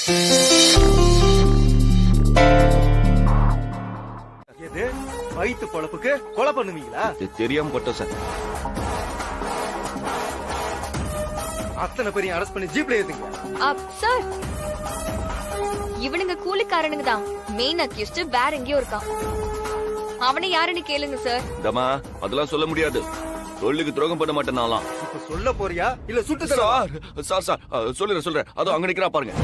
எது வயிற்று பொழப்புக்கு கொலை பண்ணுவீங்களா? தெரியாம பட்டோம் சார். அத்தனை பேரையும் அரெஸ்ட் பண்ணி ஜீப்ல ஏத்துங்க. சார், இவனுங்க கூலிக்காரனுங்க தான். மெயின் அக்யூஸ்ட் வேற எங்கேயோ இருக்கான். அவனை யாருன்னு கேளுங்க சார். தமா அதெல்லாம் சொல்ல முடியாது. சொல்லுக்கு துரோகம் பண்ண மாட்டேன் நான்லாம். இப்ப சொல்ல போறியா இல்ல சுட்டு சார் சார் சார் சொல்றேன். அதோ அங்க நிக்கிறா பாருங்க.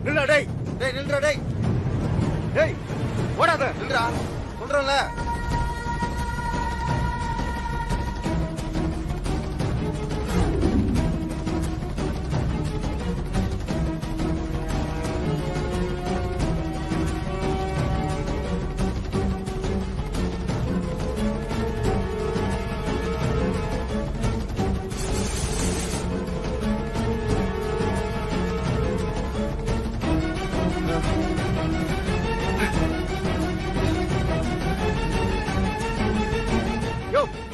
நில்றா டேய். டேய் நில்றா டேய். டேய் ஓடாத. நில்றா சொல்றேன்ல.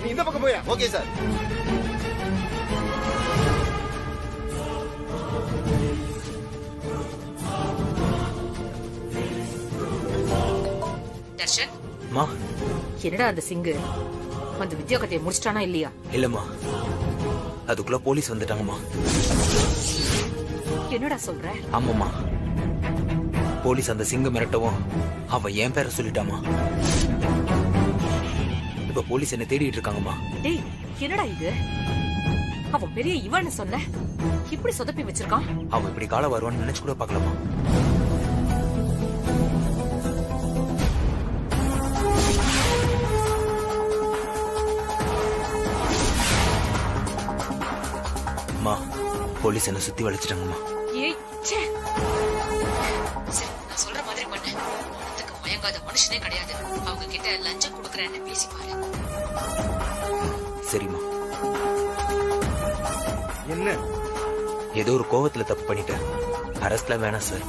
நீ இந்த பக்கம் போயா? Okay sir. தர்ஷன் மா, என்னடா அந்த சிங்கு அந்த வித்யா கதையை முடிச்சிட்டானா இல்லையா? இல்லம்மா, அதுக்குள்ள போலீஸ் வந்துட்டாங்கம்மா. என்னடா சொல்ற? ஆமாம்மா, போலீஸ் அந்த சிங்கு மிரட்டவும் அவன் என் பேரை சொல்லிட்டாமா. இப்ப போலீஸ் என்ன தேடிட்டு இருக்காங்கம்மா. டேய் என்னடா இது? அவன் பெரிய இவன்னு சொன்ன, இப்படி சொதப்பி வச்சிருக்கான். அவன் இப்படி காலம் வருவான்னு நினைச்சு கூட பாக்கலாமா. அம்மா, போலீஸ் என்ன சுத்தி வளைச்சிட்டாங்கம்மா. ஏய் ச்சே. சரி, நான் சொல்ற மாதிரி பண்ணு. அதுக்கு மயங்காத மனுஷனே கிடையாது. அவங்க கிட்ட லஞ்சம் கொடுக்கறேன்னு பேசி பாரு. சரிம்மா. என்ன? ஏதோ ஒரு கோவத்துல தப்பு பண்ணிட்டேன். அரஸ்ட்லாம் வேணாம் சார்.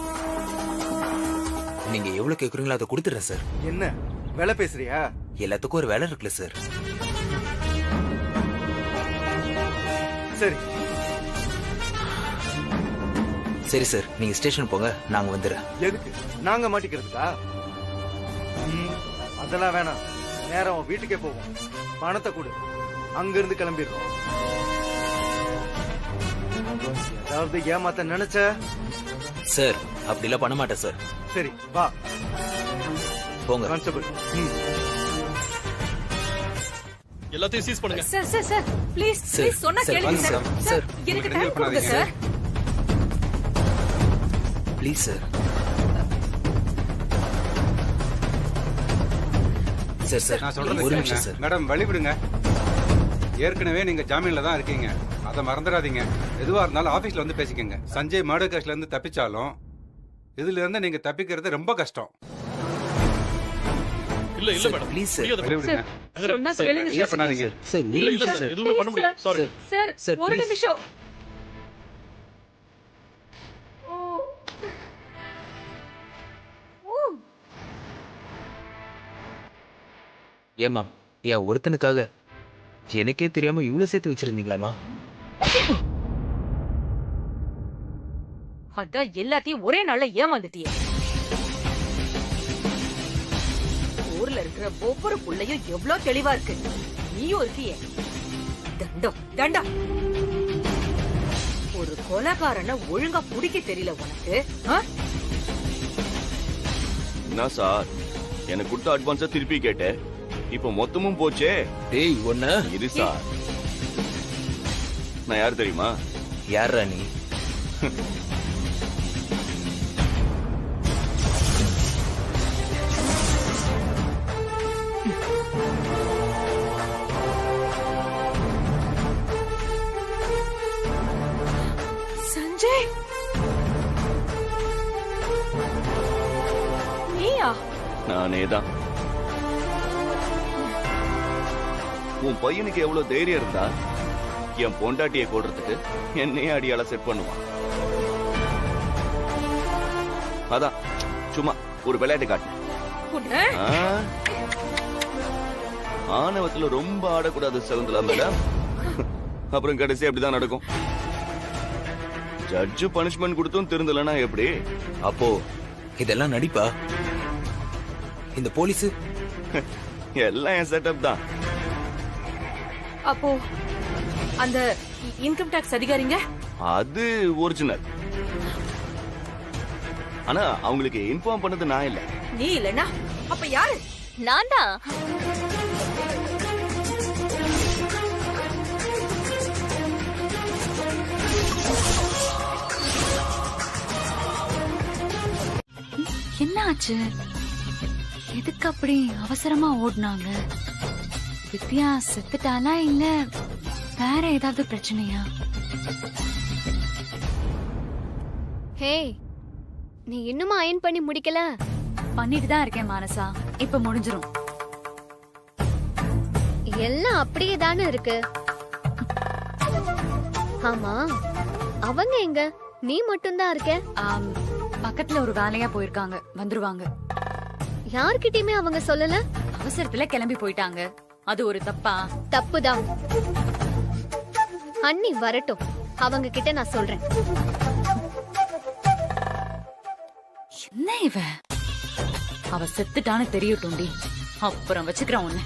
நீங்க எவ்வளவு கேக்குறீங்களோ அதை கொடுத்துறேன் சார். என்ன வேலை பேசுறியா? எல்லாத்துக்கும் ஒரு வேலை இருக்குல்ல சார். சரி சரி சார், நீங்க ஸ்டேஷன் போங்க, நாங்க வந்துடுறேன். எதுக்கு? நாங்க மாட்டிக்கிறதுக்கா? அதெல்லாம் வேணாம். நேரம் வீட்டுக்கே போவோம். பணத்தை கொடு, அங்க இருந்து கிளம்பிடுறோம். ஏதாவது ஏமாத்த நினைச்ச? சார் அப்படிலாம் பண்ண மாட்டேன் சார். சரி வா போங்க. கான்ஸ்டபிள். எல்லாத்தையும் சீஸ் பண்ணுங்க. Sir sir sir please sir, please சொன்னா சார், கேளுங்க சார். சார், சார் எனக்கு டைம் கொடுங்க sir. Please sir. Sir sir நான் சொல்றது ஒரு நிமிஷம் சார். மேடம் வழி விடுங்க. ஏற்கனவே நீங்க ஜாமீன்ல தான் இருக்கீங்க, அதை மறந்துடாதீங்க. எதுவா இருந்தாலும் ஆபீஸ்ல வந்து பேசிக்கங்க. சஞ்சய் மர்டர் கேஸ்ல இருந்து தப்பிச்சாலும் இதுல இருந்து நீங்க தப்பிக்கிறது ரொம்ப கஷ்டம். இல்ல இல்ல மேடம், ப்ளீஸ் சார். வழி விடுங்க. சொன்னா கேளுங்க என்ன பண்ணாதீங்க. சார் இல்ல இல்ல சார், எதுவுமே பண்ண முடியாது. Sorry sir. சார், ஒரு please. நிமிஷம். ஏமா, என் ஒருத்தனுக்காக எனக்கே தெரியாம இவ்வளவு சேர்த்து வச்சிருந்தீங்களாமா? அதான் எல்லாத்தையும் ஒரே நாள்ல ஏமாந்துட்டியே. ஊர்ல இருக்கிற ஒவ்வொரு புள்ளையும் எவ்வளவு தெளிவா இருக்கு. நீயும் இருக்கியே. தண்டம் தண்டம். ஒரு கொலைகாரனை ஒழுங்கா புடிக்க தெரியல உனக்கு. என்ன சார், எனக்கு கொடுத்த அட்வான்ஸா திருப்பி கேட்டேன். இப்ப மொத்தமும் போச்சே. டேய் ஒண்ணு இரு சார். நான் யார் தெரியுமா? யாரா நீ? சஞ்சய், நீயா? நானேதான். உன் பையனுக்கு எவ்வளவு தைரியம் இருந்தா என் பொண்டாட்டியை கொள்றதுக்கு என்னையே அடியால செட் பண்ணுவான். அதான் சும்மா ஒரு விளையாட்டு காட்டு. ஆணவத்துல ரொம்ப ஆடக்கூடாது சகுந்தலா மேடம். அப்புறம் கடைசி அப்படிதான் நடக்கும். ஜட்ஜு பனிஷ்மெண்ட் கொடுத்தும் திருந்தலனா எப்படி? அப்போ இதெல்லாம் நடிப்பா? இந்த போலீஸ் எல்லாம் என் செட்டப் தான். அப்போ அந்த இன்கம் டாக்ஸ் அதிகாரிங்க அது ஒரிஜினல். ஆனா அவங்களுக்கு இன்ஃபார்ம் பண்ணது நான் இல்ல. நீ இல்லனா அப்ப யாரு? நான் தான். என்ன ஆச்சு? எதுக்கு அப்படி அவசரமா ஓடுனாங்க? வித்யா செத்துட்டாளா இல்ல வேற ஏதாவது பிரச்சனையா? ஹே, நீ இன்னுமா அயன் பண்ணி முடிக்கல? பண்ணிட்டு தான் இருக்கேன் மானசா, இப்ப முடிஞ்சிரும். எல்லாம் அப்படியே தானே இருக்கு. ஆமா, அவங்க எங்க? நீ மட்டும்தான் இருக்க. பக்கத்துல ஒரு வேலையா போயிருக்காங்க, வந்துருவாங்க. யார்கிட்டயுமே அவங்க சொல்லல. அவசரத்துல கிளம்பி போயிட்டாங்க. அது ஒரு தப்பா? தப்புதான். அண்ணி வரட்டும், அவங்க கிட்ட நான் சொல்றேன். என்ன இவ? அவ செத்துட்டான்னு தெரியட்டும்டி, அப்புறம் வச்சுக்கிறேன் உன்னை.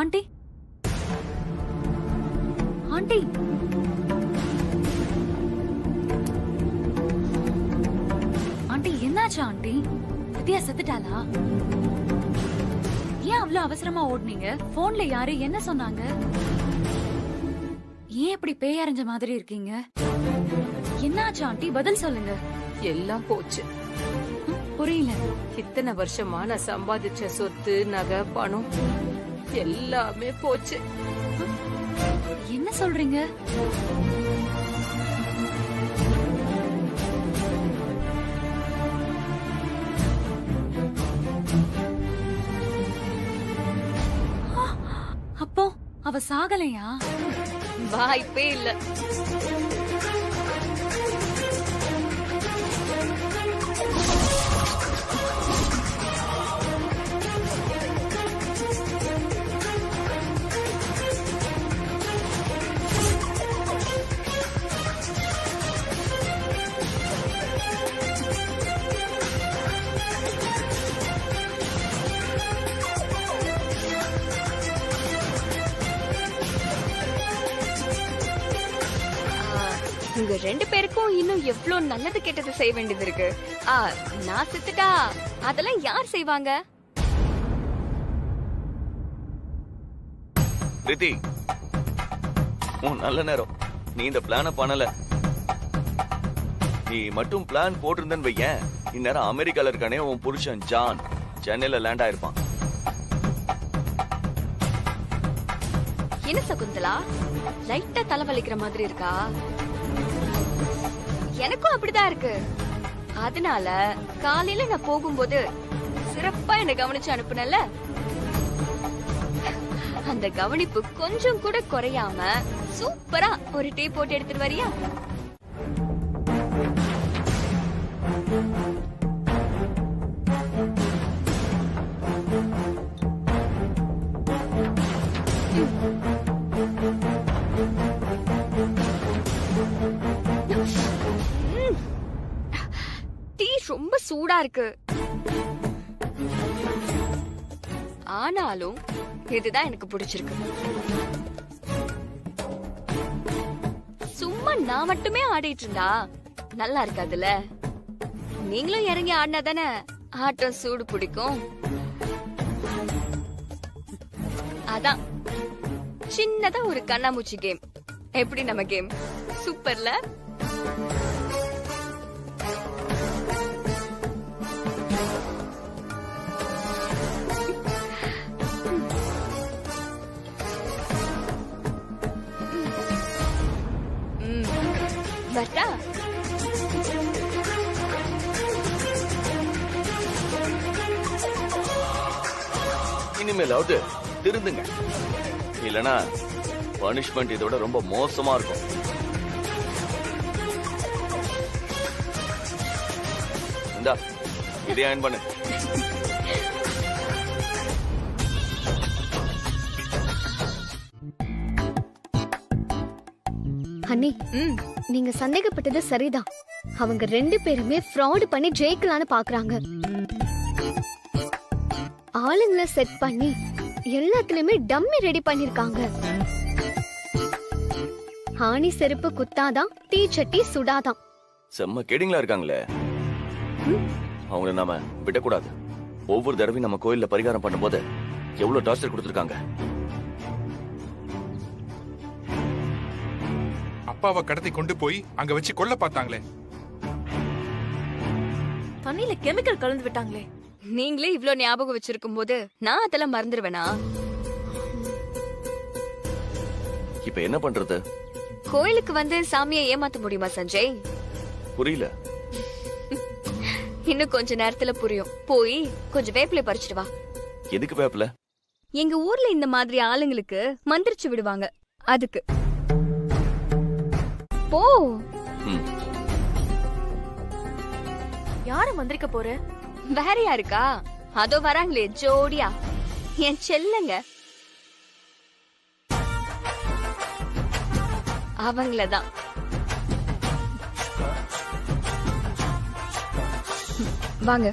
ஆண்டி, ஆண்டி, ஆண்டி என்னாச்சு ஆண்டி? வித்யா செத்துட்டாளா? ஏன் அவ்வளவு அவசரமா ஓடுனீங்க? போன்ல யாரு என்ன சொன்னாங்க? ஏன் இப்படி பேயறிஞ்ச மாதிரி இருக்கீங்க? என்னாச்சு ஆண்டி? பதில் சொல்லுங்க. எல்லாம் போச்சு. புரியல. இத்தனை வருஷமா நான் சம்பாதிச்ச சொத்து, நகை, பணம் எல்லாமே போச்சு. என்ன சொல்றீங்க? அப்போ அவ சாகலையா? வாய்ப்பே இல்ல. உங்க ரெண்டு பேருக்கும் இன்னும் எவ்வளவு நல்லது கெட்டது செய்ய வேண்டியது இருக்கு. நான் செத்துட்டா அதெல்லாம் யார் செய்வாங்க? பிரீத்தி, உன் நல்ல நேரம். நீ இந்த பிளான பண்ணல. நீ மட்டும் பிளான் போட்டிருந்தன்னு வையேன், இந்நேரம் அமெரிக்கால இருக்கானே உன் புருஷன் ஜான் சென்னையில லேண்ட் ஆயிருப்பான். என்ன சகுந்தலா, லைட்டா தலைவலிக்கிற மாதிரி இருக்கா? எனக்கும் அப்படிதான் இருக்கு. அதனால காலையில நான் போகும்போது சிறப்பா என்ன கவனிச்சு அனுப்புனல, அந்த கவனிப்பு கொஞ்சம் கூட குறையாம சூப்பரா ஒரு டீ போட்டு எடுத்துட்டு வரியா? டீ ரொம்ப சூடா இருக்கு. ஆனாலும் இதுதான் எனக்கு பிடிச்சிருக்கு. சும்மா நான் மட்டுமே ஆடிட்டு இருந்தா நல்லா இருக்காதுல்ல. நீங்களும் இறங்கி ஆடினா தானே ஆட்டம் சூடு பிடிக்கும். அதான் சின்னதா ஒரு கண்ணாமூச்சி கேம். எப்படி நம்ம கேம்? சூப்பர்ல. வரட்டா? இனிமேலாவது திருந்துங்க, இல்லனா பனிஷ்மெண்ட் இதோட ரொம்ப மோசமா இருக்கும். இந்தா இதே அயன் பண்ணு. அண்ணி நீங்க சந்தேகப்பட்டது சரிதான். அவங்க 2 பேருமே ஃப்ராட் பண்ணி ஜெயிக்கலான்னு பாக்குறாங்க. ஆளுங்களை செட் பண்ணி எல்லாத்துலயுமே டம்மி ரெடி பண்ணிருக்காங்க. ஆணி செருப்பு குத்தாதான், தீச்சட்டி சுடாதான். செம்ம கேடிங்களா இருக்காங்களே, அவங்கள நாம விடக்கூடாது. ஒவ்வொரு தடவையும் நம்ம கோயில்ல பரிகாரம் பண்ணும்போது எவ்வளவு டார்ச்சர் கொடுத்திருக்காங்க. அப்பாவை கடத்தி கொண்டு போய் அங்க வச்சு கொல்ல பார்த்தாங்களே, தண்ணியில கெமிக்கல் கலந்து விட்டாங்களே. நீங்களே இவ்ளோ ஞாபகம் வச்சிருக்கும் போது நான் அதெல்லாம் மறந்துடுவேனா? இப்ப என்ன பண்றது? கோயிலுக்கு வந்து சாமியை ஏமாத்த முடியுமா சஞ்சய்? புரியல. இன்னும் கொஞ்ச நேரத்துல புரியும். போய் கொஞ்சம் வேப்பிலை பறிச்சிட்டு வா. எதுக்கு வேப்பில? எங்க ஊர்ல இந்த மாதிரி ஆளுங்களுக்கு மந்திரிச்சு விடுவாங்க, அதுக்கு. போ. யார மந்திரிக்க போற? வேற யாருக்கா? அதோ வராங்களே ஜோடியா, என் செல்லங்க. அவங்களதான். வாங்க.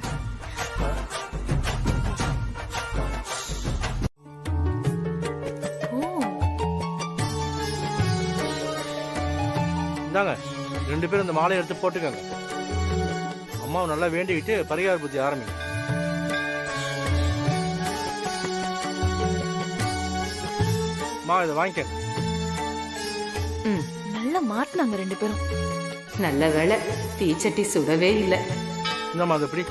இந்தாங்க 2 பேரும் இந்த மாலையை எடுத்து போட்டுக்கோங்க. அம்மாவை நல்லா வேண்டிக்கிட்டு பரிகார பூஜை ஆரம்பிங்க. அம்மா இதை வாங்கிக்க. நல்லா மாட்டினாங்க 2 பேரும். நல்ல வேளை தீச்சட்டி சுடவே இல்ல. இந்தம்மா அது எப்படி?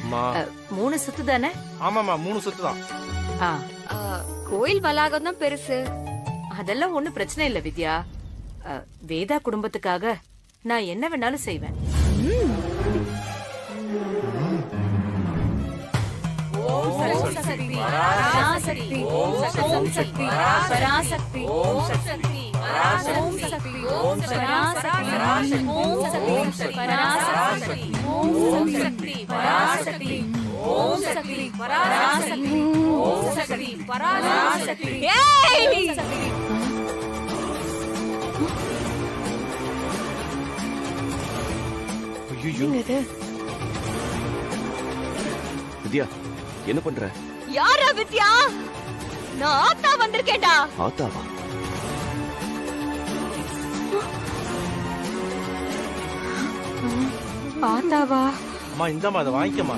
அம்மா 3 சுத்து தானே? ஆமாம்மா 3 சுத்து தான். கோயில் வளாகம் தான் பெருசு. அதெல்லாம் ஒண்ணும் பிரச்சனை இல்ல வித்யா. வேதா குடும்பத்துக்காக நான் என்ன வேணாலும் செய்வேன். வித்யா என்ன பண்ற? யாரா வித்யா? நான் ஆத்தா வந்திருக்கேன்டா. ஆத்தாவா? ஆத்தாவா? அம்மா இந்தம்மா அதை வாங்கிக்கம்மா.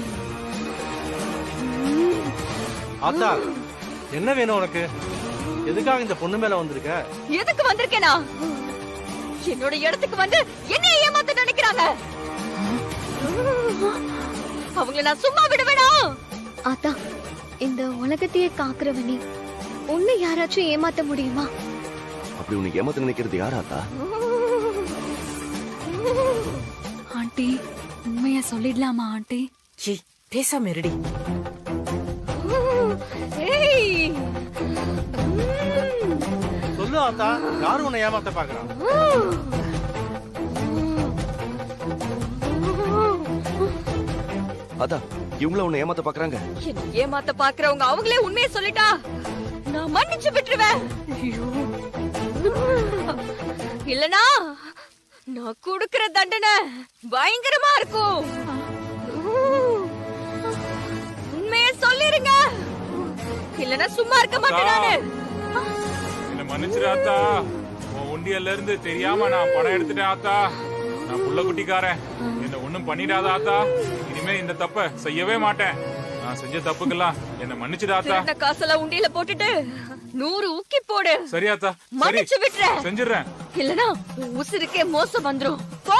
ஆத்தா என்ன வேணும் உனக்கு? எதுக்காக இந்த பொண்ணு மேல வந்திருக்க? எதுக்கு வந்திருக்கேனா? என்னோட இடத்துக்கு வந்து என்ன ஏமாத்த நினைக்கிறாங்க. அவங்கள நான் சும்மா விடுவேனா? ஆத்தா இந்த உலகத்தையே காக்குறவனி உன்னை யாராச்சும் ஏமாத்த முடியுமா? அப்படி உனக்கு ஏமாத்த நினைக்கிறது யாராத்தா? ஆண்டி உண்மையா சொல்லிடலாமா ஆண்டி? பேசாம இருடி. சொல்லு ஆத்தா, யாரு உன்னை ஏமாத்த பாக்குறான்? அதான் இவங்கள உன்னை ஏமாத்த பாக்குறாங்க. ஏமாத்த பாக்குறவங்க அவங்களே உண்மையை சொல்லிட்டா நான் மன்னிச்சு விட்டுருவேன். இல்லனா நான் கொடுக்கிற தண்டனை பயங்கரமா இருக்கும். உண்மையை சொல்லிருங்க, இல்லனா சும்மா இருக்க மாட்டேன் நானு. என்ன மன்னிச்சிரு ஆத்தா. உன் உண்டியல்ல இருந்து தெரியாம நான் பணம் எடுத்துட்டேன் ஆத்தா. நான் புள்ள குட்டிக்காரன், என்ன ஒண்ணும் பண்ணிடாத ஆத்தா. இனிமே இந்த தப்ப செய்யவே மாட்டேன். நான் செஞ்ச தப்புக்கெல்லாம் என்ன மன்னிச்சிடு ஆத்தா. இந்த காசெல்லாம் உண்டியல போட்டுட்டு 100 ஊக்கி போடு. சரி ஆத்தா, மன்னிச்சு விட்டுறேன். செஞ்சிடுறேன். இல்லனா உசுருக்கே மோசம் வந்துரும். போ.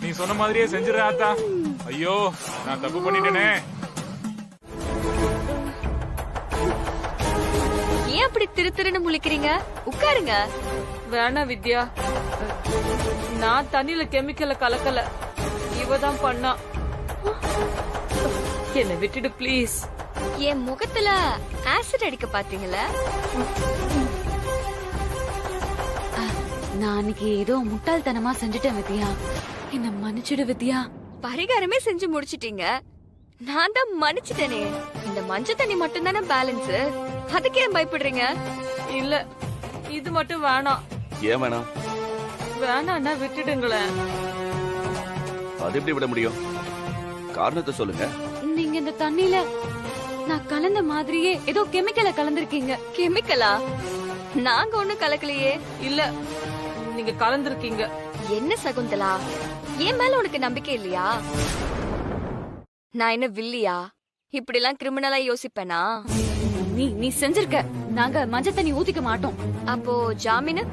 நீ சொன்ன மாதிரியே செஞ்சிடுறேன் ஆத்தா. ஐயோ நான் தப்பு பண்ணிட்டேனே. ஏன் அப்படி திருன்னு முழிக்கிறீங்க? உட்காருங்க. வேணாம் வித்யா, நான் தண்ணியில கெமிக்கல கலக்கல. இவதான் பண்ணா. என்ன விட்டுடு ப்ளீஸ். என் முகத்துல ஆசிட் அடிக்க பாத்தீங்களா? நான் அன்னைக்கு ஏதோ முட்டாள்தனமா செஞ்சுட்டேன் வித்யா, என்ன மன்னிச்சிடு வித்யா. பரிகாரமே செஞ்சு முடிச்சிட்டீங்க, நான் தான் மன்னிச்சிட்டேனே. இந்த மஞ்சள் தண்ணி மட்டும் தானே பேலன்ஸ். அதுக்கு ஏன் பயப்படுறீங்க? இல்ல இது மட்டும் வேணாம். ஏன் வேணாம்? வேணாம்னா விட்டுடுங்களேன். அது எப்படி விட முடியும்? காரணத்தை சொல்லுங்க. நீங்க இந்த தண்ணில நான் கலந்த மாதிரியே ஏதோ கெமிக்கலை கலந்திருக்கீங்க. கெமிக்கலா? நாங்க ஒண்ணும் கலக்கலையே. இல்ல நீங்க கலந்திருக்கீங்க. என்ன சகுந்தலா, என் மேல உனக்கு நம்பிக்கை இல்லையா? நான் என்ன வில்லியா? இப்படி எல்லாம் கிரிமினலா யோசிப்பேனா? நீ செஞ்சிருக்க. நாங்க மஞ்சள் தண்ணி ஊத்திக்க மாட்டோம். அப்போ ஜாமீன்?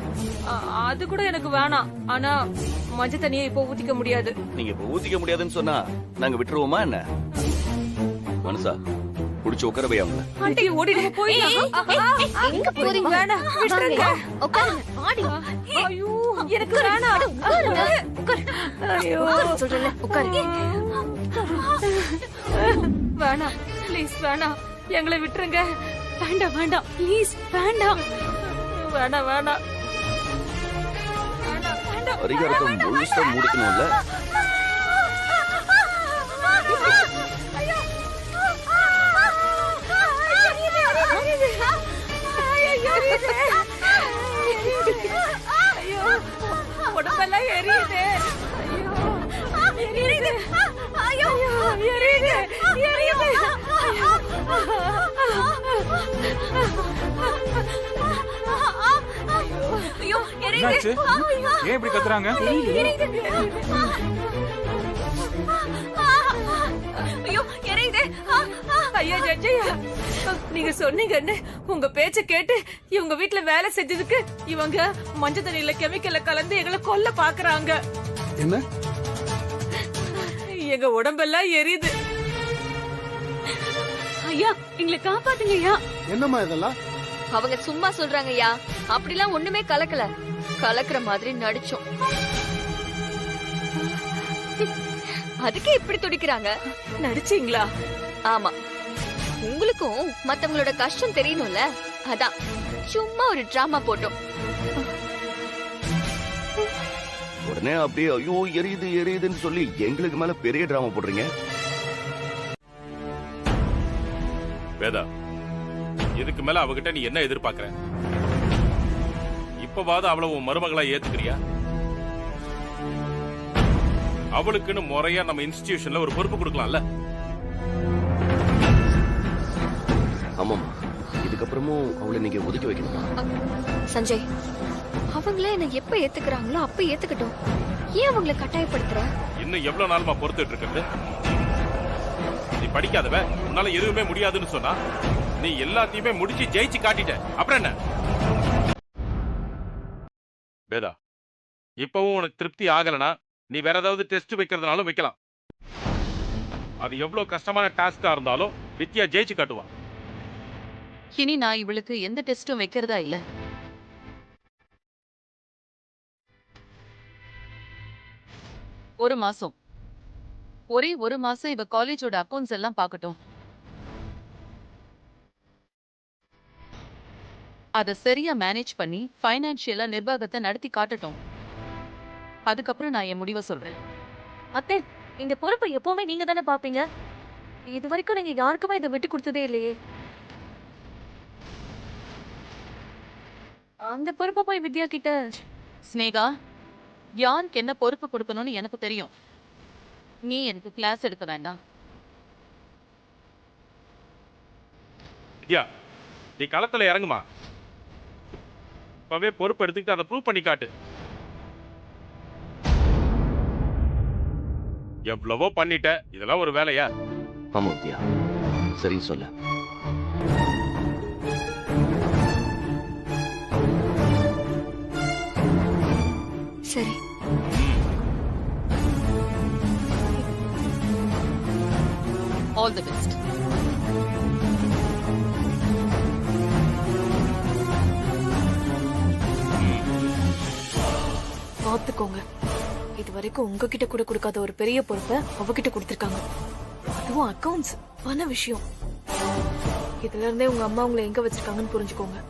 அது கூட எனக்கு வேணாம். ஆனா மஞ்சள் தண்ணியை இப்போ ஊத்திக்க முடியாது. நீங்க இப்ப ஊத்திக்க முடியாதுன்னு சொன்னா நாங்க விட்டுருவோமா என்ன? மனசா புடிச்சு உட்கார வையாம. ஆண்டி ஓடிடுங்க போய். எங்க போறீங்க? வேணாம் விட்டுருங்க. உட்காருங்க. ஆடி. ஐயோ எனக்கு வேணாம். உட்காருங்க. ஐயோ சொல்றல உட்காருங்க. வேணாம் ப்ளீஸ் வேணாம். எங்களை விட்டுருங்க. வேண்டாம் வேண்டாம் ப்ளீஸ் வேண்டாம். வேணாம் வேணாம். பரிகாரத்தை முழுசா முடிக்கணும்ல. உடம்பெல்லாம் எரியுது. எரியுது. ஐயோ எரியுது. எரியுது. ஐயோ என்னாச்சு? ஏன் இப்படி கத்துறாங்க? ஐயோ எரியுது. ஐயா ஜட்ஜையா, நீங்க சொன்னீங்கன்னு உங்க பேச்ச கேட்டு இவங்க வீட்டுல வேலை செஞ்சதுக்கு இவங்க மஞ்சள் தண்ணியில கெமிக்கல கலந்து எங்களை கொல்ல பாக்குறாங்க. என்ன? எங்க உடம்பெல்லாம் எரியுது. ஐயா எங்களை காப்பாத்துங்க ஐயா. என்னம்மா இதெல்லாம்? அவங்க சும்மா சொல்றாங்கய்யா. அப்படிலாம் ஒண்ணுமே கலக்கல. கலக்குற மாதிரி நடிச்சோம். அதுக்கே இப்படி துடிக்கிறாங்க. நடிச்சீங்களா? ஆமா. உங்களுக்கும் மத்தவங்களோட கஷ்டம் தெரியணும்ல, அதான் சும்மா ஒரு டிராமா போட்டோம். உடனே அப்படியே ஐயோ எரியுது எரியுதுன்னு சொல்லி எங்களுக்கு மேல பெரிய டிராமா போடுறீங்க. வேதா, இதுக்கு மேல அவகிட்ட நீ என்ன எதிர்பார்க்கற? இப்பவாது அவளை உன் மருமகளா ஏத்துக்கிறியா? அவளுக்குன்னு முறையா நம்ம இன்ஸ்டிடியூஷன்ல ஒரு பொறுப்பு கொடுக்கலாம்ல? ஆமாமா, இதுக்கப்புறமும் அவளை நீங்க ஒதுக்கி வைக்கணுமா? சஞ்சய், அவங்கள என்ன எப்ப ஏத்துக்கிறாங்களோ அப்ப ஏத்துக்கட்டும். ஏன் அவங்கள கட்டாயப்படுத்துற? இன்னும் எவ்வளவு நாளுமா பொறுத்துட்டு இருக்கிறது? நீ படிக்காதவ, உன்னால எதுவுமே முடியாதுன்னு சொன்னா நீ எல்லாத்தையுமே முடிச்சு ஜெயிச்சு காட்டிட்ட. அப்புறம் என்ன? வேதா, இப்பவும் உனக்கு திருப்தி ஆகலனா நீ வேற ஏதாவது டெஸ்ட் வைக்கிறதுனாலும் வைக்கலாம். அது எவ்வளவு கஷ்டமான டாஸ்கா இருந்தாலும் வித்யா ஜெயிச்சு காட்டுவா. இனி நான் இவளுக்கு எந்த டெஸ்டும் வைக்கிறதா இல்ல. ஒரே ஒரு மாசம் இவ காலேஜோட அக்கவுண்ட்ஸ் எல்லாம் பார்க்கட்டும். அத சரியா மேனேஜ் பண்ணி ஃபைனான்சியலா நிர்வாகத்தை நடத்தி காட்டட்டும். அதுக்கப்புறம் நான் என் முடிவை சொல்றேன். அத்தை, இந்த பொறுப்பை எப்பவுமே நீங்க தானே பாப்பீங்க. இது வரைக்கும் நீங்க யாருக்குமே இதை விட்டு கொடுத்ததே இல்லையே. அந்த பொறுப்பை போய் வித்யா கிட்ட. ஸ்னேகா, யாருக்கு என்ன பொறுப்பு கொடுக்கணும்னு எனக்கு தெரியும். நீ எனக்கு கிளாஸ் எடுக்க வேண்டாம். வித்யா, நீ களத்துல இறங்குமா. இப்பவே பொறுப்பு எடுத்துக்கிட்டு அதை ப்ரூவ் பண்ணி காட்டு. எவ்வளவோ பண்ணிட்ட, இதெல்லாம் ஒரு வேலையா? ஆமா வித்யா, சரி சொல்ல. சரி. All the best. பார்த்துக்கோங்க, இது வரைக்கும் உங்ககிட்ட கூட கொடுக்காத ஒரு பெரிய பொறுப்பை அவகிட்ட கொடுத்திருக்காங்க. அதுவும் அக்கவுண்ட்ஸ், பண விஷயம். இதுல இருந்தே உங்க அம்மா உங்களை எங்க வச்சிருக்காங்கன்னு புரிஞ்சுக்கோங்க.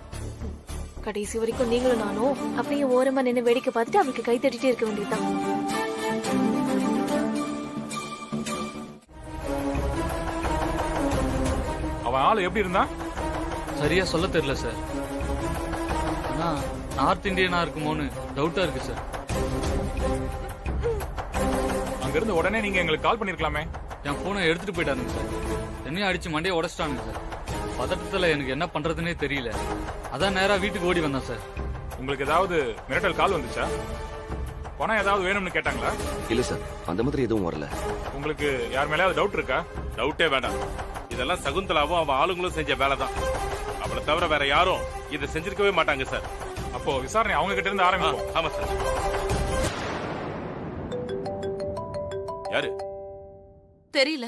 கடைசி வரைக்கும் நீங்களும் நானும் அப்படியே ஓரமா நின்று வேடிக்கை பார்த்துட்டு அவளுக்கு கை தட்டிட்டே இருக்க வேண்டியதுதான். அவன் ஆளு எப்படி இருந்தான்? சரியா சொல்ல தெரியல சார். ஆனா நார்த் இந்தியனா இருக்குமோன்னு டவுட்டா இருக்கு சார். அங்க இருந்து உடனே நீங்க எங்களுக்கு கால் பண்ணிருக்கலாமே. என் போனை எடுத்துட்டு போயிட்டாருங்க சார். என்னையும் அடிச்சு மண்டையை உடைச்சிட்டானுங்க சார். பதட்டத்துல எனக்கு என்ன பண்றதுன்னே தெரியல. அதான் நேரா வீட்டுக்கு ஓடி வந்தேன் சார். உங்களுக்கு ஏதாவது மிரட்டல் கால் வந்துச்சா? பணம் ஏதாவது வேணும்னு கேட்டாங்களா? இல்ல சார், அந்த மாதிரி எதுவும் வரல. உங்களுக்கு யார் மேலயாவது டவுட் இருக்கா? டவுட்டே வேண்டாம். இதெல்லாம் சகுந்தலாவும் அவன் ஆளுங்களும் செஞ்ச வேலை தான். அவளை தவிர வேற யாரும் இதை செஞ்சிருக்கவே மாட்டாங்க சார். அப்போ விசாரணை அவங்க கிட்ட இருந்து ஆரம்பிப்போம். ஆமா சார். யாரு? தெரியல,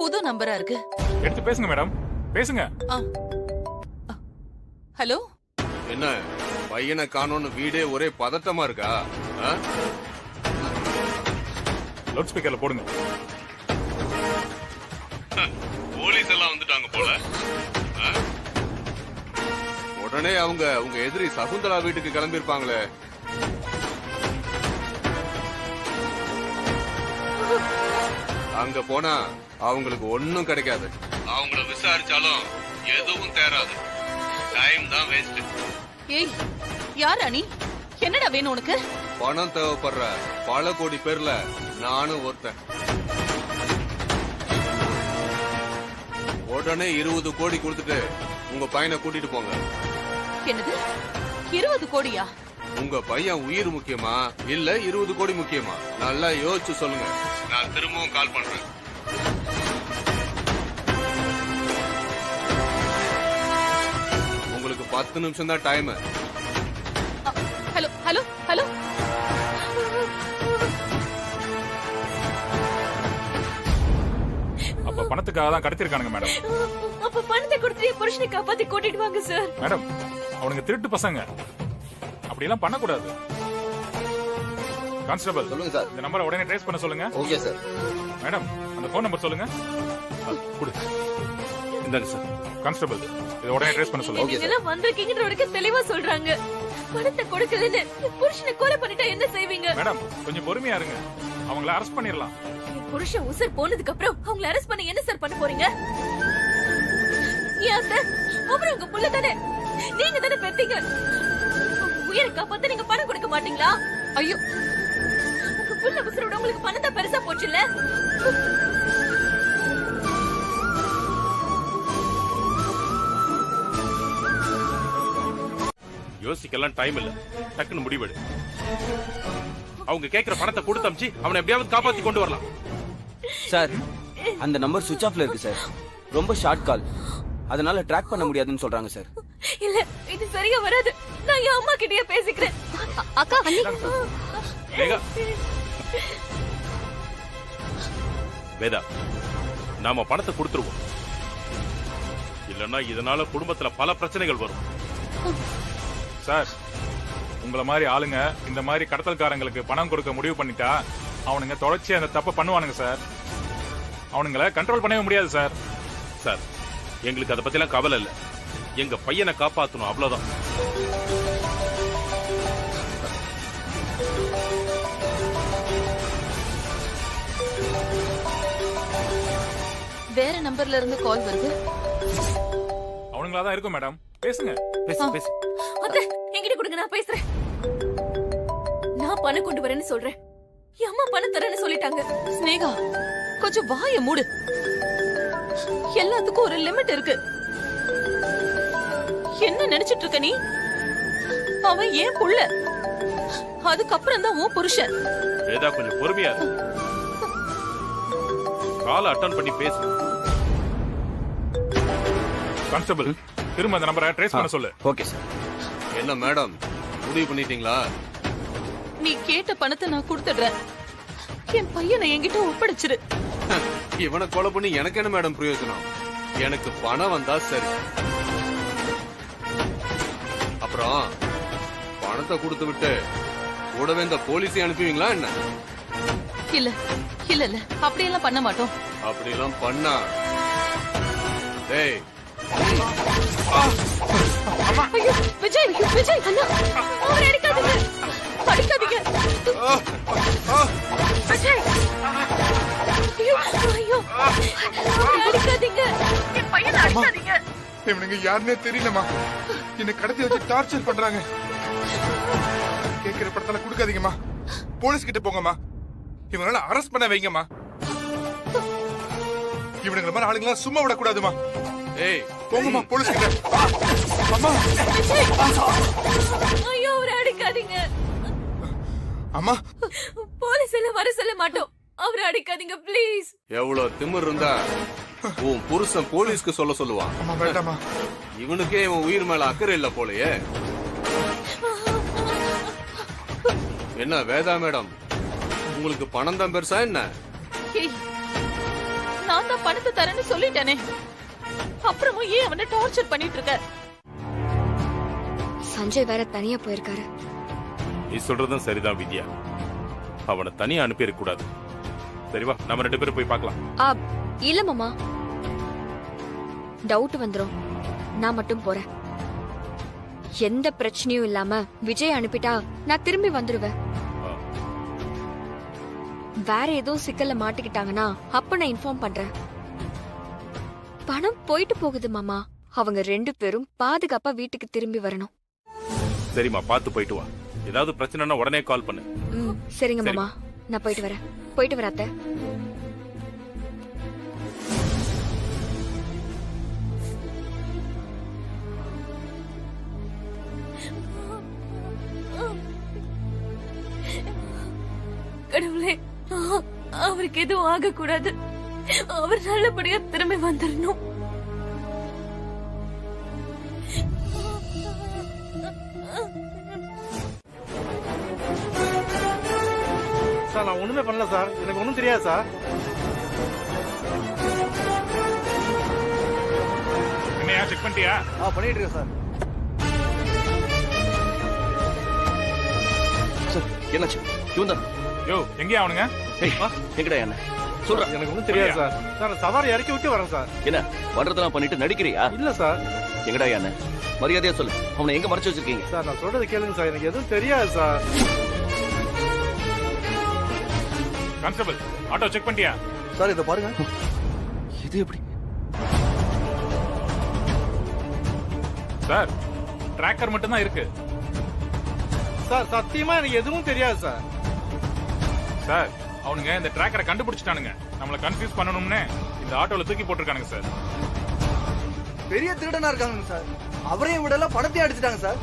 புது நம்பரா இருக்கு. எடுத்து பேசுங்க மேடம், பேசுங்க. ஹலோ. என்ன பையனை காணோன்னு வீடே ஒரே பதட்டமா இருக்கா? லவுட் ஸ்பீக்கர்ல போடுங்க. போலீஸ் எல்லாம் வந்துட்டாங்க போல. உடனே அவங்க உங்க எதிரி சகுந்தலா வீட்டுக்கு கிளம்பி இருப்பாங்களே. அங்க போனா அவங்களுக்கு ஒண்ணும் கிடைக்காது. அவங்கள விசாரிச்சாலும் எதுவும் தேராது. டைம் தான் வேஸ்ட். ஏய், யாரா நீ? என்னடா வேணும் உனக்கு? பணம் தேவைப்படுற பல கோடி பேர்ல நானும் ஒருத்தன். உடனே 20 கோடி கொடுத்துட்டு உங்க பையனை கூட்டிட்டு போங்க. என்னது 20 கோடியா? உங்க பையன் உயிர் முக்கியமா இல்ல 20 கோடி முக்கியமா? நல்லா யோசிச்சு சொல்லுங்க. நான் திரும்பவும் கால் பண்றேன். உங்களுக்கு 10 நிமிஷம் தான் டைம். Hello hello hello. அப்ப பணத்துக்காக தான் கடத்திருக்கானுங்க மேடம். அப்ப பணத்தை கொடுத்து புருஷனை காப்பாத்தி கூட்டிட்டு வாங்க சார். மேடம், அவனுங்க திருட்டு பசங்க, அப்படி எல்லாம் பண்ணக்கூடாது. கான்ஸ்டபிள் சொல்லுங்க சார், இந்த நம்பரை உடனே ட்ரேஸ் பண்ண சொல்லுங்க. Okay sir. மேடம், அந்த போன் நம்பர் சொல்லுங்க. கொடு. இந்தாங்க சார். கான்ஸ்டபிள், இதை உடனே ட்ரேஸ் பண்ண சொல்லுங்க. நீங்க எல்லாம் வந்திருக்கீங்கன்ற வரைக்கும் தெளிவா சொல்றாங்க. பணத்தை கொடுக்கலன்னு புருஷனை கொலை பண்ணிட்டா என்ன செய்வீங்க? மேடம், கொஞ்சம் பொறுமையா இருங்க. அவங்கள அரெஸ்ட் பண்ணிரலாம். புருஷன் உசர் போனதுக்கு அப்புறம் அவங்கள அரெஸ்ட் பண்ணி என்ன சார் பண்ண போறீங்க? ஏன் சார், அப்புறம் உங்க புள்ள தானே, நீங்க தானே பெத்தீங்க. உயிரை காப்பாத்த நீங்க பணம் கொடுக்க மாட்டீங்களா? ஐயோ, உங்க புள்ள உசரோட உங்களுக்கு பணம் தான் பெருசா போச்சுல்ல. யோசிக்கலாம் டைம் இல்ல. டக்குன்னு முடிவெடு. அவங்க கேக்குற பணத்தை கொடுத்து அமிச்சு அவனை எப்படியாவது காப்பாத்தி கொண்டு வரலாம். சார், அந்த நம்பர் சுவிட்ச் ஆஃப்ல இருக்கு சார். ரொம்ப ஷார்ட் கால், அதனால ட்ராக் பண்ண முடியாதுன்னு சொல்றாங்க சார். இல்ல, இது சரியா வராது. நான் என் அம்மா கிட்டயே பேசிக்கிறேன். அக்கா, வேதா, நாம பணத்தை கொடுத்துருவோம். இல்லன்னா இதனால குடும்பத்துல பல பிரச்சனைகள் வரும். சார், உங்கள மாதிரி ஆளுங்க இந்த மாதிரி கடத்தல்காரங்களுக்கு பணம் கொடுக்க முடிவு பண்ணிட்டா அவனுங்க தொடர்ச்சி அந்த தப்ப பண்ணுவானுங்க சார். அவனுங்களை கண்ட்ரோல் பண்ணவே முடியாது சார். சார், எங்களுக்கு அதை பத்திலாம் கவலை இல்ல. எங்க பையனை காப்பாத்தணும், அவ்வளவுதான். வேற நம்பர்ல இருந்து கால் வருது. அவனுங்களா தான் இருக்கும் மேடம். பேசுங்க. பேசு. அத்தை, என்கிட்ட கொடுங்க, நான் பேசுறேன். நான் பணம் கொண்டு வரேன்னு சொல்றேன். என் அம்மா பணம் தரேன்னு சொல்லிட்டாங்க. ஸ்னேகா, கொஞ்சம் வாய மூடு. எல்லாத்துக்கும் ஒரு லிமிட் இருக்கு. என்ன நினைச்சிட்டு இருக்க நீ? அவன் ஏன் புள்ள, அதுக்கப்புறம் தான் உன் புருஷன். வேதா, கொஞ்சம் பொறுமையா இரு. கால் அட்டன் பண்ணி பேசு. கான்ஸ்டபிள், திரும்ப அந்த நம்பரை ட்ரேஸ் பண்ண சொல்லு. Okay sir. என்ன மேடம், முடிவு பண்ணிட்டீங்களா? நீ கேட்ட பணத்தை நான் கொடுத்துடுறேன். என் பையனை என்கிட்ட ஒப்படைச்சிரு. இவனை கொலை பண்ணி எனக்கு என்ன மேடம் பிரயோஜனம்? எனக்கு பணம் வந்தா சரி. அப்புறம் பணத்தை கொடுத்து விட்டு கூடவே இந்த போலீஸை அனுப்புவீங்களா என்ன? இல்ல இல்ல இல்ல, அப்படியெல்லாம் பண்ண மாட்டோம். அப்படியெல்லாம் பண்ணா டேய். ஐயோ, விஜய், விஜய், அண்ணா, அவரை அடிக்காதீங்க. அடிக்காதீங்க. விஜய். ஐயோ ஐயோ அவரை அடிக்காதீங்க என் பையனை அடிக்காதீங்க. இவனுங்க யாருன்னே தெரியலமா, என்னை கடத்தி வச்சு டார்ச்சர் பண்றாங்க. கேட்கிற படத்துல கொடுக்காதீங்கம்மா, போலீஸ் கிட்ட போங்கம்மா, இவங்களால அரெஸ்ட் பண்ண வைங்கம்மா. இவனுங்க மாதிரி ஆளுங்களா சும்மா விடக்கூடாதுமா. ஏய் போங்கம்மா போலீஸ் கிட்ட. அம்மா ஐயோ அவரை அடிக்காதீங்க. அம்மா போலீஸ் எல்லாம் வர சொல்ல மாட்டோம், அவரை அடிக்காதீங்க ப்ளீஸ். எவ்வளவு திமிர் இருந்தா உன் புருஷன் போலீஸ்க்கு சொல்லுவான். அம்மா வேண்டாமா, இவனுக்கே இவன் உயிர் மேல அக்கறை இல்ல போலயே. என்ன வேதா மேடம், உங்களுக்கு பணம் தான் பெருசா என்ன? ஏய், நான் தான் பணத்தை தரேன்னு சொல்லிட்டேனே, அப்புறமும் ஏன் அவனை டார்ச்சர் பண்ணிட்டு இருக்க? சஞ்சய் வேற தனியா போயிருக்காரு. நீ சொல்றதும் சரிதான் வித்யா, அவனை தனியா அனுப்பியிருக்க கூடாது. சரிவா, நம்ம 2 பேரும் போய் பார்க்கலாம். இல்ல மாமா, டவுட் வந்துரும். நான் மட்டும் போறேன். எந்த பிரச்சனையும் இல்லாம விஜய் அனுப்பிட்டா நான் திரும்பி வந்துருவேன். வேற ஏதோ சிக்கல்ல மாட்டிக்கிட்டாங்கன்னா அப்ப நான் இன்ஃபார்ம் பண்றேன். பணம் போயிட்டு போகுது மாமா, அவங்க 2 பேரும் பாதுகாப்பா வீட்டுக்கு திரும்பி வரணும். சரிம்மா, பார்த்து போயிட்டு வா. ஏதாவது பிரச்சனைனா உடனே கால் பண்ணு. சரிங்க மாமா, நான் போயிட்டு வரேன். போயிட்டு வராத்த. கடவுளே, அவருக்கு எதுவும் ஆக கூடாது, அவர் நல்லபடியா திரும்பி வந்துடணும். சார் நான் ஒண்ணுமே பண்ணல சார், எனக்கு ஒண்ணும் தெரியாது சார். என்னையா செக் பண்ணிட்டியா? பண்ணிட்டு இருக்கேன் சார். சார் என்னாச்சு? இவன் தான். யோ எங்கயா அவனுங்க? எங்கடா என்ன சொல்ற? எனக்கு ஒண்ணும் தெரியாது சார். சார் சவாரி இறக்கி விட்டு வரேன் சார். என்ன பண்றதெல்லாம் பண்ணிட்டு நடிக்கிறியா? இல்ல சார். எங்கடா என்ன மரியாதையா சொல்லு, அவனை எங்க மறைச்சு வச்சிருக்கீங்க? சார் நான் சொல்றது கேளுங்க சார், எனக்கு எதுவும் தெரியாது சார். கான்ஸ்டபிள், ஆட்டோ செக் பண்ணிட்டியா? சார் இத பாருங்க. இது எப்படி? சார் டிராக்கர் மட்டும் தான் இருக்கு சார். சத்தியமா எனக்கு எதுவும் தெரியாது சார். சார் அவனுங்க இந்த டிராக்கரை கண்டுபிடிச்சிட்டானுங்க, நம்மள கன்ஃபியூஸ் பண்ணணும்னு இந்த ஆட்டோல தூக்கி போட்டுருக்கானுங்க சார். பெரிய திருடனா இருக்காங்க சார். அவரையும் விடல, பணத்தையும் அடிச்சிட்டாங்க சார்.